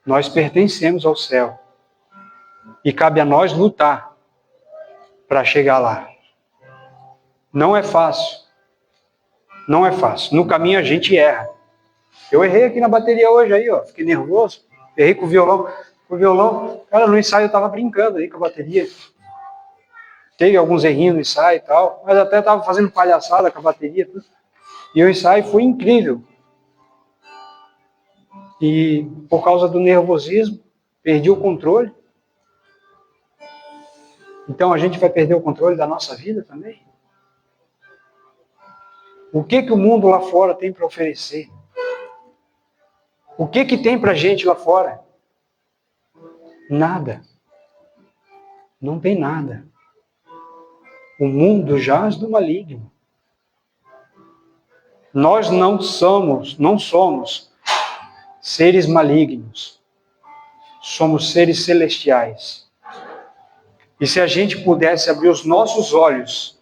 Nós pertencemos ao céu. E cabe a nós lutar para chegar lá. Não é fácil. Não é fácil. No caminho a gente erra. Eu errei aqui na bateria hoje aí, ó. Fiquei nervoso. Errei com o violão. Cara, no ensaio eu estava brincando aí com a bateria. Teve alguns errinhos no ensaio e tal. Mas até estava fazendo palhaçada com a bateria. Tudo. E o ensaio foi incrível. E por causa do nervosismo, perdi o controle. Então a gente vai perder o controle da nossa vida também? O que o mundo lá fora tem para oferecer? O que tem para a gente lá fora? Nada. Não tem nada. O mundo jaz do maligno. Nós não somos seres malignos. Somos seres celestiais. E se a gente pudesse abrir os nossos olhos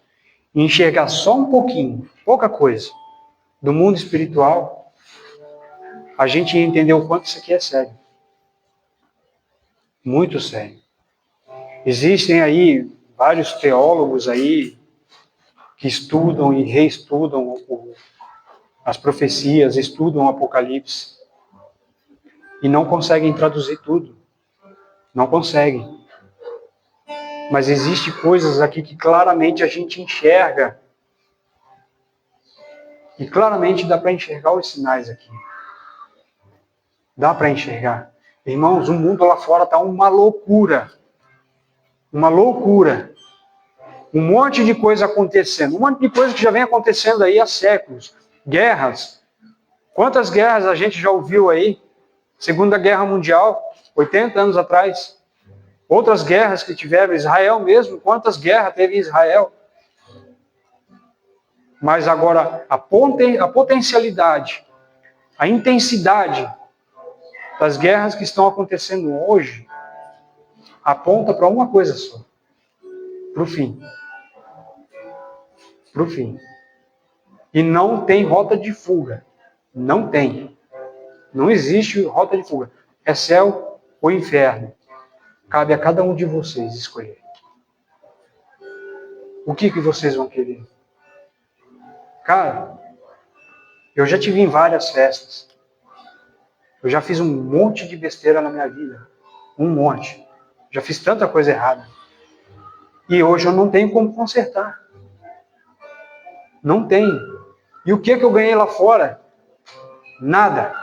e enxergar só um pouquinho, pouca coisa, do mundo espiritual, a gente ia entender o quanto isso aqui é sério. Muito sério. Existem aí vários teólogos aí que estudam e reestudam as profecias, estudam o Apocalipse e não conseguem traduzir tudo. Não conseguem. Mas existem coisas aqui que claramente a gente enxerga. E claramente dá para enxergar os sinais aqui. Dá para enxergar. Irmãos, o mundo lá fora está uma loucura. Uma loucura. Um monte de coisa acontecendo. Um monte de coisa que já vem acontecendo aí há séculos. Guerras. Quantas guerras a gente já ouviu aí? Segunda Guerra Mundial, 80 anos atrás. Outras guerras que tiveram, Israel mesmo, quantas guerras teve Israel? Mas agora, a potencialidade, a intensidade das guerras que estão acontecendo hoje, aponta para uma coisa só. Para o fim. Para o fim. E não tem rota de fuga. Não tem. Não existe rota de fuga. É céu ou inferno. Cabe a cada um de vocês escolher. O que vocês vão querer? Cara, eu já tive em várias festas. Eu já fiz um monte de besteira na minha vida. Um monte. Já fiz tanta coisa errada. E hoje eu não tenho como consertar. Não tenho. E o que eu ganhei lá fora? Nada.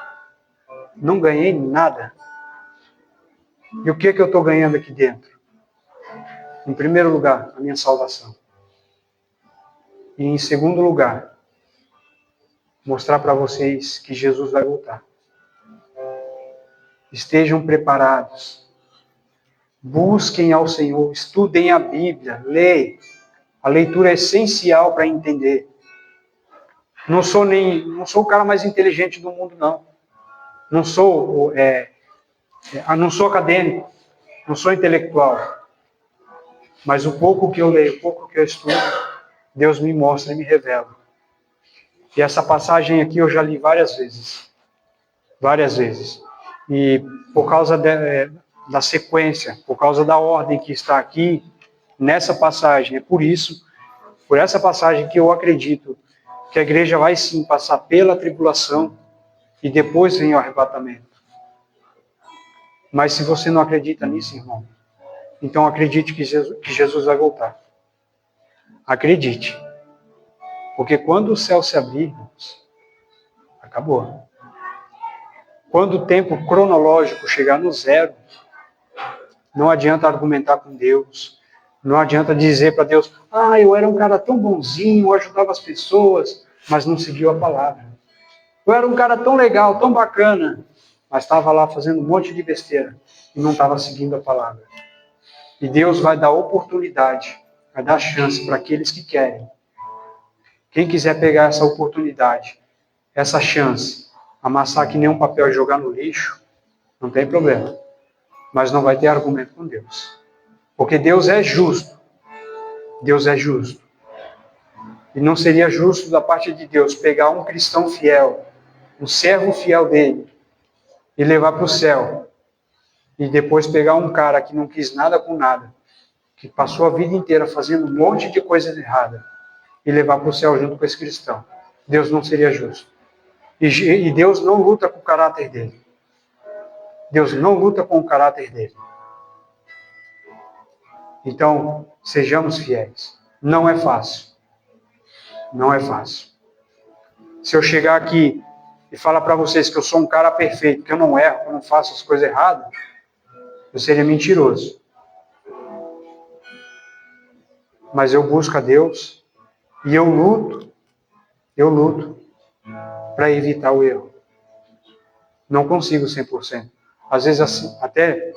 Não ganhei nada. E o que eu estou ganhando aqui dentro? Em primeiro lugar, a minha salvação. E em segundo lugar, mostrar para vocês que Jesus vai voltar. Estejam preparados. Busquem ao Senhor, estudem a Bíblia, leiam. A leitura é essencial para entender. Não sou o cara mais inteligente do mundo, não. Não sou acadêmico, não sou intelectual. Mas o pouco que eu leio, o pouco que eu estudo, Deus me mostra e me revela. E essa passagem aqui eu já li várias vezes. Várias vezes. E por causa da sequência, por causa da ordem que está aqui, nessa passagem, é por essa passagem que eu acredito que a igreja vai sim passar pela tribulação e depois vem o arrebatamento. Mas se você não acredita nisso, irmão, então acredite que Jesus vai voltar. Acredite. Porque quando o céu se abrir, irmãos, acabou. Quando o tempo cronológico chegar no zero, não adianta argumentar com Deus, não adianta dizer para Deus, eu era um cara tão bonzinho, eu ajudava as pessoas, mas não seguiu a palavra. Eu era um cara tão legal, tão bacana, mas estava lá fazendo um monte de besteira e não estava seguindo a palavra. E Deus vai dar oportunidade, vai dar chance para aqueles que querem. Quem quiser pegar essa oportunidade, essa chance, amassar que nem um papel e jogar no lixo, não tem problema. Mas não vai ter argumento com Deus. Porque Deus é justo. Deus é justo. E não seria justo da parte de Deus pegar um cristão fiel, um servo fiel dele, e levar para o céu. E depois pegar um cara que não quis nada com nada, que passou a vida inteira fazendo um monte de coisa errada, e levar para o céu junto com esse cristão. Deus não seria justo. E Deus não luta com o caráter dele. Deus não luta com o caráter dele. Então, sejamos fiéis. Não é fácil. Não é fácil. Se eu chegar aqui e falar para vocês que eu sou um cara perfeito, que eu não erro, que eu não faço as coisas erradas, eu seria mentiroso. Mas eu busco a Deus e eu luto para evitar o erro. Não consigo 100%. Às vezes, assim, até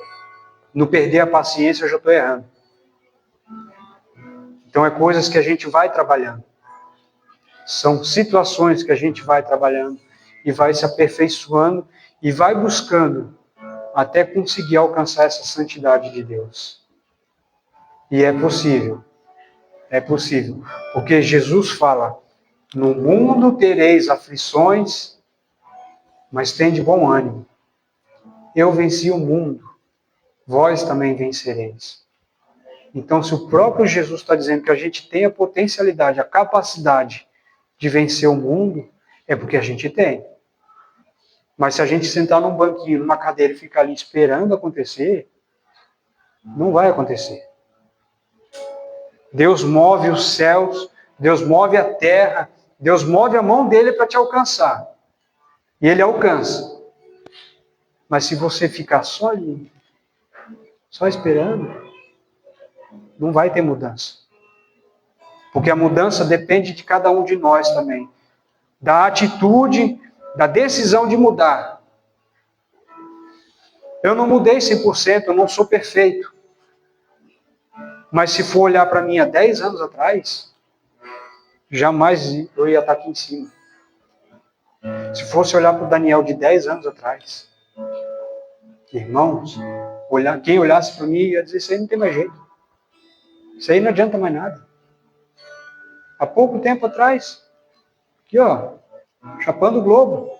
no perder a paciência, eu já estou errando. Então, é coisas que a gente vai trabalhando. São situações que a gente vai trabalhando e vai se aperfeiçoando e vai buscando até conseguir alcançar essa santidade de Deus. E é possível. É possível. Porque Jesus fala, no mundo tereis aflições, mas tende bom ânimo. Eu venci o mundo, vós também vencereis. Então, se o próprio Jesus está dizendo que a gente tem a potencialidade, a capacidade de vencer o mundo, é porque a gente tem. Mas se a gente sentar num banquinho, numa cadeira e ficar ali esperando acontecer, não vai acontecer. Deus move os céus, Deus move a terra, Deus move a mão dele para te alcançar. E ele alcança. Mas se você ficar só ali, só esperando, não vai ter mudança. Porque a mudança depende de cada um de nós também. Da atitude, da decisão de mudar. Eu não mudei 100%, eu não sou perfeito. Mas se for olhar para mim há 10 anos atrás, jamais eu ia estar aqui em cima. Se fosse olhar para o Daniel de 10 anos atrás, irmãos, quem olhasse para mim ia dizer, isso aí não tem mais jeito. Isso aí não adianta mais nada. Há pouco tempo atrás, aqui ó, chapando o globo.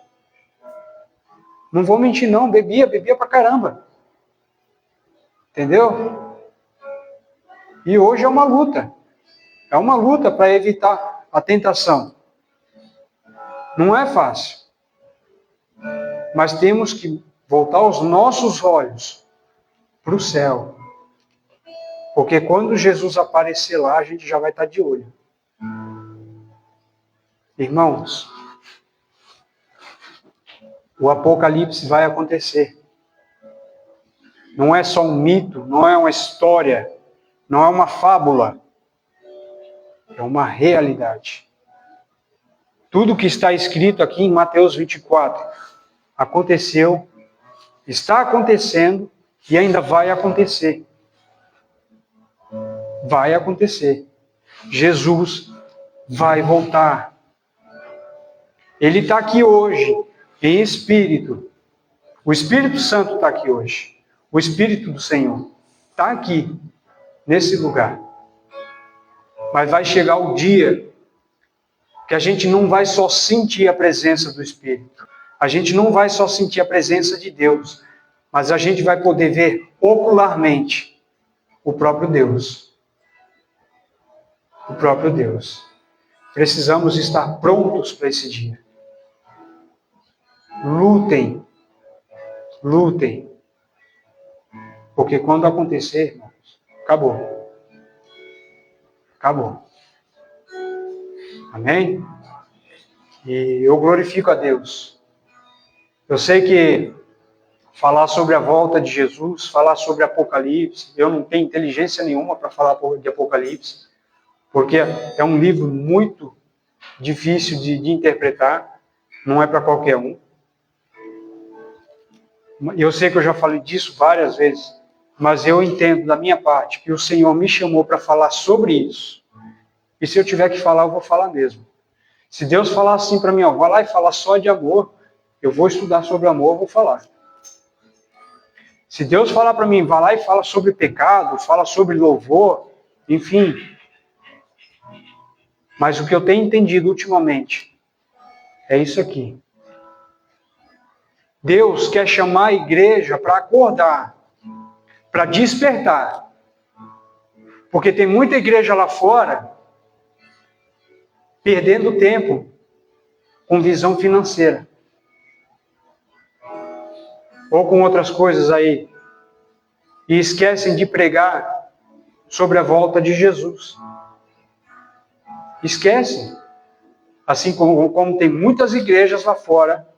Não vou mentir não, bebia pra caramba. Entendeu? E hoje é uma luta. É uma luta para evitar a tentação. Não é fácil. Mas temos que voltar os nossos olhos para o céu. Porque quando Jesus aparecer lá, a gente já vai estar de olho. Irmãos, o apocalipse vai acontecer. Não é só um mito, não é uma história, não é uma fábula. É uma realidade. Tudo que está escrito aqui em Mateus 24 aconteceu, está acontecendo e ainda vai acontecer. Vai acontecer. Jesus vai voltar. Ele está aqui hoje, em espírito. O Espírito Santo está aqui hoje. O Espírito do Senhor está aqui, nesse lugar. Mas vai chegar o dia que a gente não vai só sentir a presença do Espírito. A gente não vai só sentir a presença de Deus, mas a gente vai poder ver ocularmente o próprio Deus. O próprio Deus. Precisamos estar prontos para esse dia. Lutem. Lutem. Porque quando acontecer, irmãos, acabou. Acabou. Amém? E eu glorifico a Deus Eu sei que falar sobre a volta de Jesus, falar sobre Apocalipse, eu não tenho inteligência nenhuma para falar de Apocalipse, porque é um livro muito difícil de interpretar, não é para qualquer um. Eu sei que eu já falei disso várias vezes, mas eu entendo da minha parte que o Senhor me chamou para falar sobre isso. E se eu tiver que falar, eu vou falar mesmo. Se Deus falar assim para mim, ó, vai lá e fala só de amor, eu vou estudar sobre amor, eu vou falar. Se Deus falar para mim, vai lá e fala sobre pecado, fala sobre louvor, enfim. Mas o que eu tenho entendido ultimamente é isso aqui. Deus quer chamar a igreja para acordar, para despertar. Porque tem muita igreja lá fora perdendo tempo com visão financeira. Ou com outras coisas aí. E esquecem de pregar sobre a volta de Jesus. Esquecem. Assim como tem muitas igrejas lá fora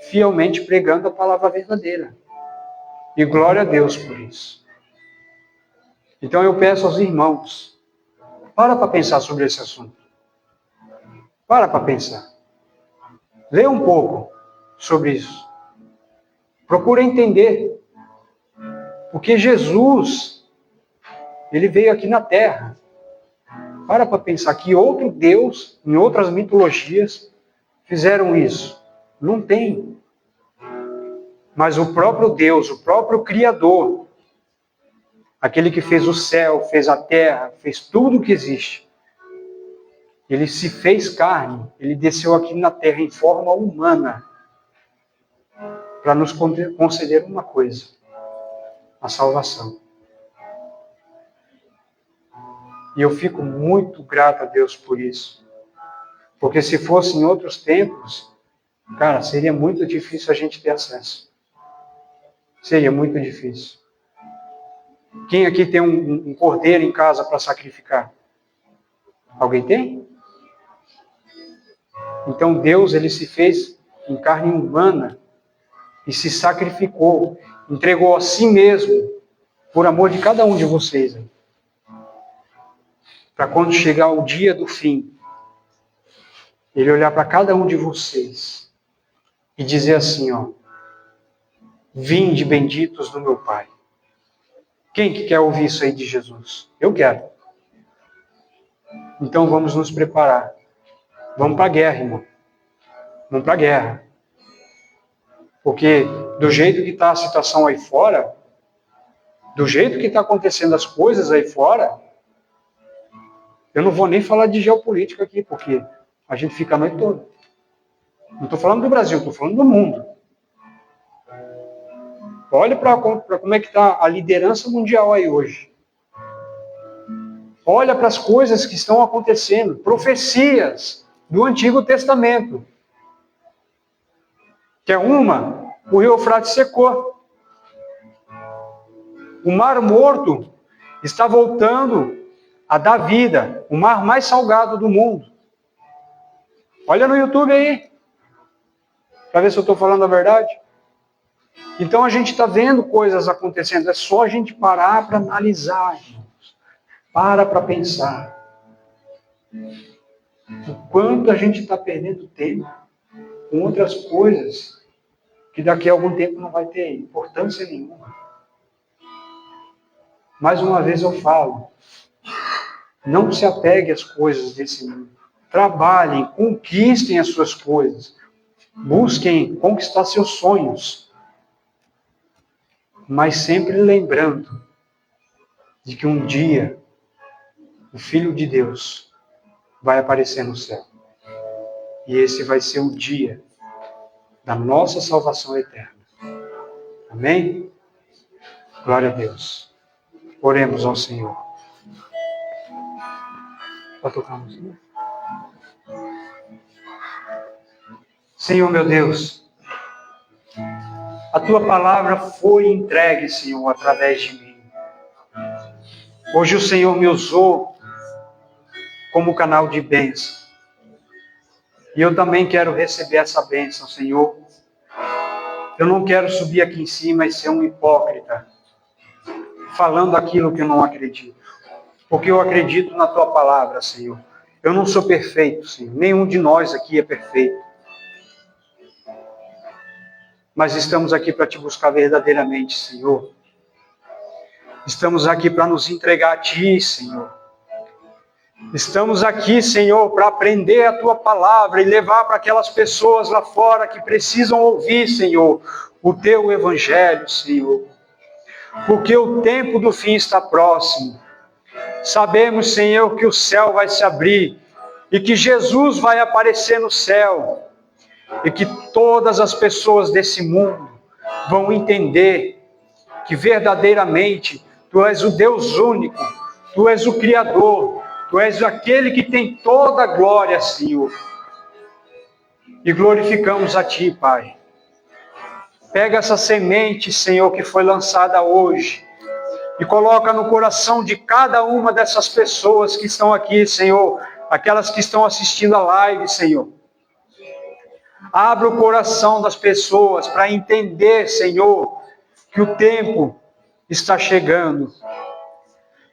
fielmente pregando a palavra verdadeira. E glória a Deus por isso. Então eu peço aos irmãos, para pensar sobre esse assunto. Para pensar. Lê um pouco sobre isso. Procura entender. Porque Jesus, ele veio aqui na Terra. Para pensar que outro Deus, em outras mitologias, fizeram isso. Não tem. Mas o próprio Deus, o próprio Criador, aquele que fez o céu, fez a terra, fez tudo que existe, ele se fez carne, ele desceu aqui na terra em forma humana, para nos conceder uma coisa, a salvação. E eu fico muito grato a Deus por isso. Porque se fosse em outros tempos, cara, seria muito difícil a gente ter acesso. Seria muito difícil. Quem aqui tem um cordeiro em casa para sacrificar? Alguém tem? Então Deus, ele se fez em carne humana e se sacrificou, entregou a si mesmo por amor de cada um de vocês. Para quando chegar o dia do fim, ele olhar para cada um de vocês e dizer assim, ó, vinde benditos do meu Pai. Quem que quer ouvir isso aí de Jesus? Eu quero. Então vamos nos preparar. Vamos para a guerra, irmão. Vamos para a guerra. Porque do jeito que está a situação aí fora, do jeito que está acontecendo as coisas aí fora, eu não vou nem falar de geopolítica aqui, porque a gente fica a noite toda. Não estou falando do Brasil, estou falando do mundo. Olha para como é que está a liderança mundial aí hoje. Olha para as coisas que estão acontecendo, profecias do Antigo Testamento. Que é uma, o rio Eufrates secou. O Mar Morto está voltando a dar vida, o mar mais salgado do mundo. Olha no YouTube aí, para ver se eu estou falando a verdade. Então a gente está vendo coisas acontecendo, é só a gente parar para analisar, irmãos. Para pensar. O quanto a gente está perdendo tempo com outras coisas que daqui a algum tempo não vai ter importância nenhuma. Mais uma vez eu falo, não se apegue às coisas desse mundo. Trabalhem, conquistem as suas coisas. Busquem conquistar seus sonhos. Mas sempre lembrando de que um dia o Filho de Deus vai aparecer no céu. E esse vai ser o dia da nossa salvação eterna. Amém? Glória a Deus. Oremos ao Senhor. Pode tocar a música? Senhor meu Deus, a Tua palavra foi entregue, Senhor, através de mim. Hoje o Senhor me usou como canal de bênção. E eu também quero receber essa bênção, Senhor, Eu não quero subir aqui em cima e ser um hipócrita, falando aquilo que eu não acredito. Porque eu acredito na tua palavra, Senhor. Eu não sou perfeito, Senhor. Nenhum de nós aqui é perfeito. Mas estamos aqui para te buscar verdadeiramente, Senhor. Estamos aqui para nos entregar a ti, Senhor. Estamos aqui, Senhor, para aprender a tua palavra e levar para aquelas pessoas lá fora que precisam ouvir, Senhor, o teu evangelho, Senhor. Porque o tempo do fim está próximo. Sabemos, Senhor, que o céu vai se abrir e que Jesus vai aparecer no céu e que todas as pessoas desse mundo vão entender que verdadeiramente Tu és o Deus único, Tu és o Criador, Tu és aquele que tem toda a glória, Senhor. E glorificamos a Ti, Pai. Pega essa semente, Senhor, que foi lançada hoje e coloca no coração de cada uma dessas pessoas que estão aqui, Senhor, aquelas que estão assistindo a live, Senhor. Abra o coração das pessoas para entender, Senhor, que o tempo está chegando.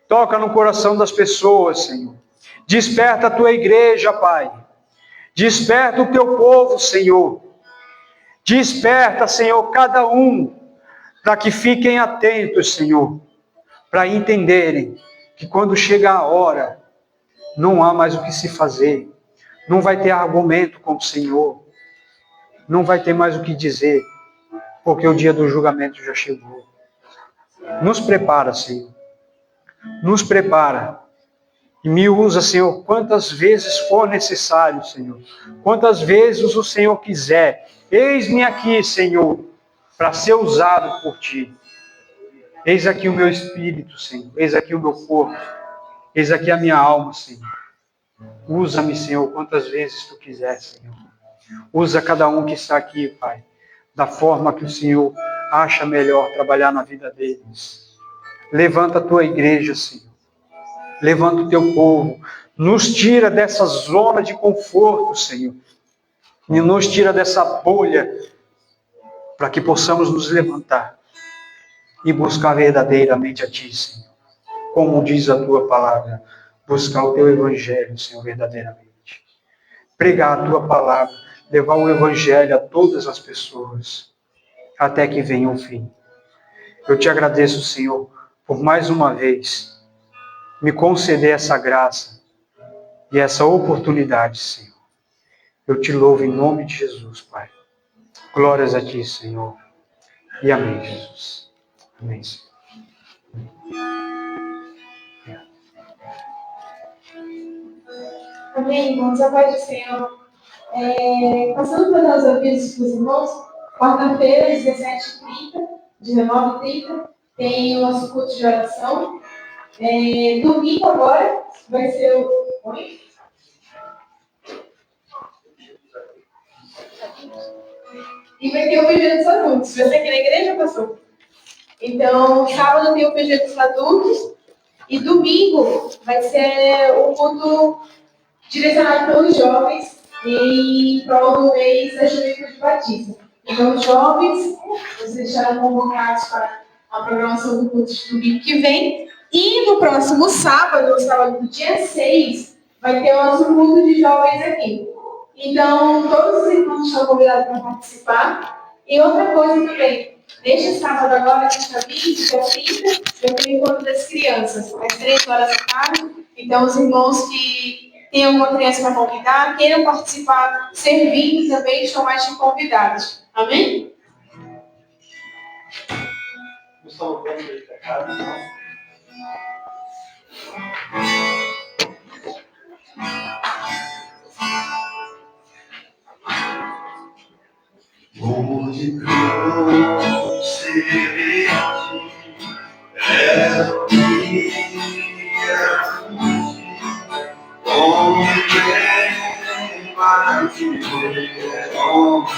Toca no coração das pessoas, Senhor. Desperta a tua igreja, Pai. Desperta o teu povo, Senhor. Desperta, Senhor, cada um, para que fiquem atentos, Senhor, para entenderem que quando chega a hora, não há mais o que se fazer. Não vai ter argumento com o Senhor. Não vai ter mais o que dizer, porque o dia do julgamento já chegou. Nos prepara, Senhor. Nos prepara. E me usa, Senhor, quantas vezes for necessário, Senhor. Quantas vezes o Senhor quiser. Eis-me aqui, Senhor, para ser usado por Ti. Eis aqui o meu espírito, Senhor. Eis aqui o meu corpo. Eis aqui a minha alma, Senhor. Usa-me, Senhor, quantas vezes Tu quiser, Senhor. Usa cada um que está aqui, Pai, da forma que o Senhor acha melhor trabalhar na vida deles. Levanta a Tua igreja, Senhor. Levanta o Teu povo. Nos tira dessa zona de conforto, Senhor. E nos tira dessa bolha, para que possamos nos levantar e buscar verdadeiramente a Ti, Senhor. Como diz a Tua palavra, buscar o Teu evangelho, Senhor, verdadeiramente. Pregar a Tua palavra, levar o evangelho a todas as pessoas, até que venha o fim. Eu Te agradeço, Senhor, por mais uma vez me conceder essa graça e essa oportunidade, Senhor. Eu Te louvo em nome de Jesus, Pai. Glórias a Ti, Senhor. E amém, Jesus. Amém, Senhor. Amém, irmãos. A paz do Senhor. Passando para os avisos dos irmãos, quarta-feira, 17h30, 19h30, tem o nosso culto de oração. Domingo agora vai ser o... Oi? E vai ter o PG dos adultos. Você aqui na igreja, pastor? Então, sábado tem o PG dos adultos. E domingo vai ser o culto direcionado pelos jovens em prol do mês da Juventude Batista. Então, os jovens, vocês estarão convocados para a programação do culto de domingo que vem. E no próximo sábado, no sábado do dia 6, vai ter o nosso culto de jovens aqui. Então, todos os irmãos estão convidados para participar. E outra coisa também, neste sábado agora, dia 20, dia 30, eu tenho o encontro das crianças, às 3 horas da tarde. Então, os irmãos que têm alguma criança para convidar, queiram participar, servindo também, estão mais que convidados. Amém? Estão vendo aí para casa, não? Onde trouxe é o dia, onde quem vai te ver, onde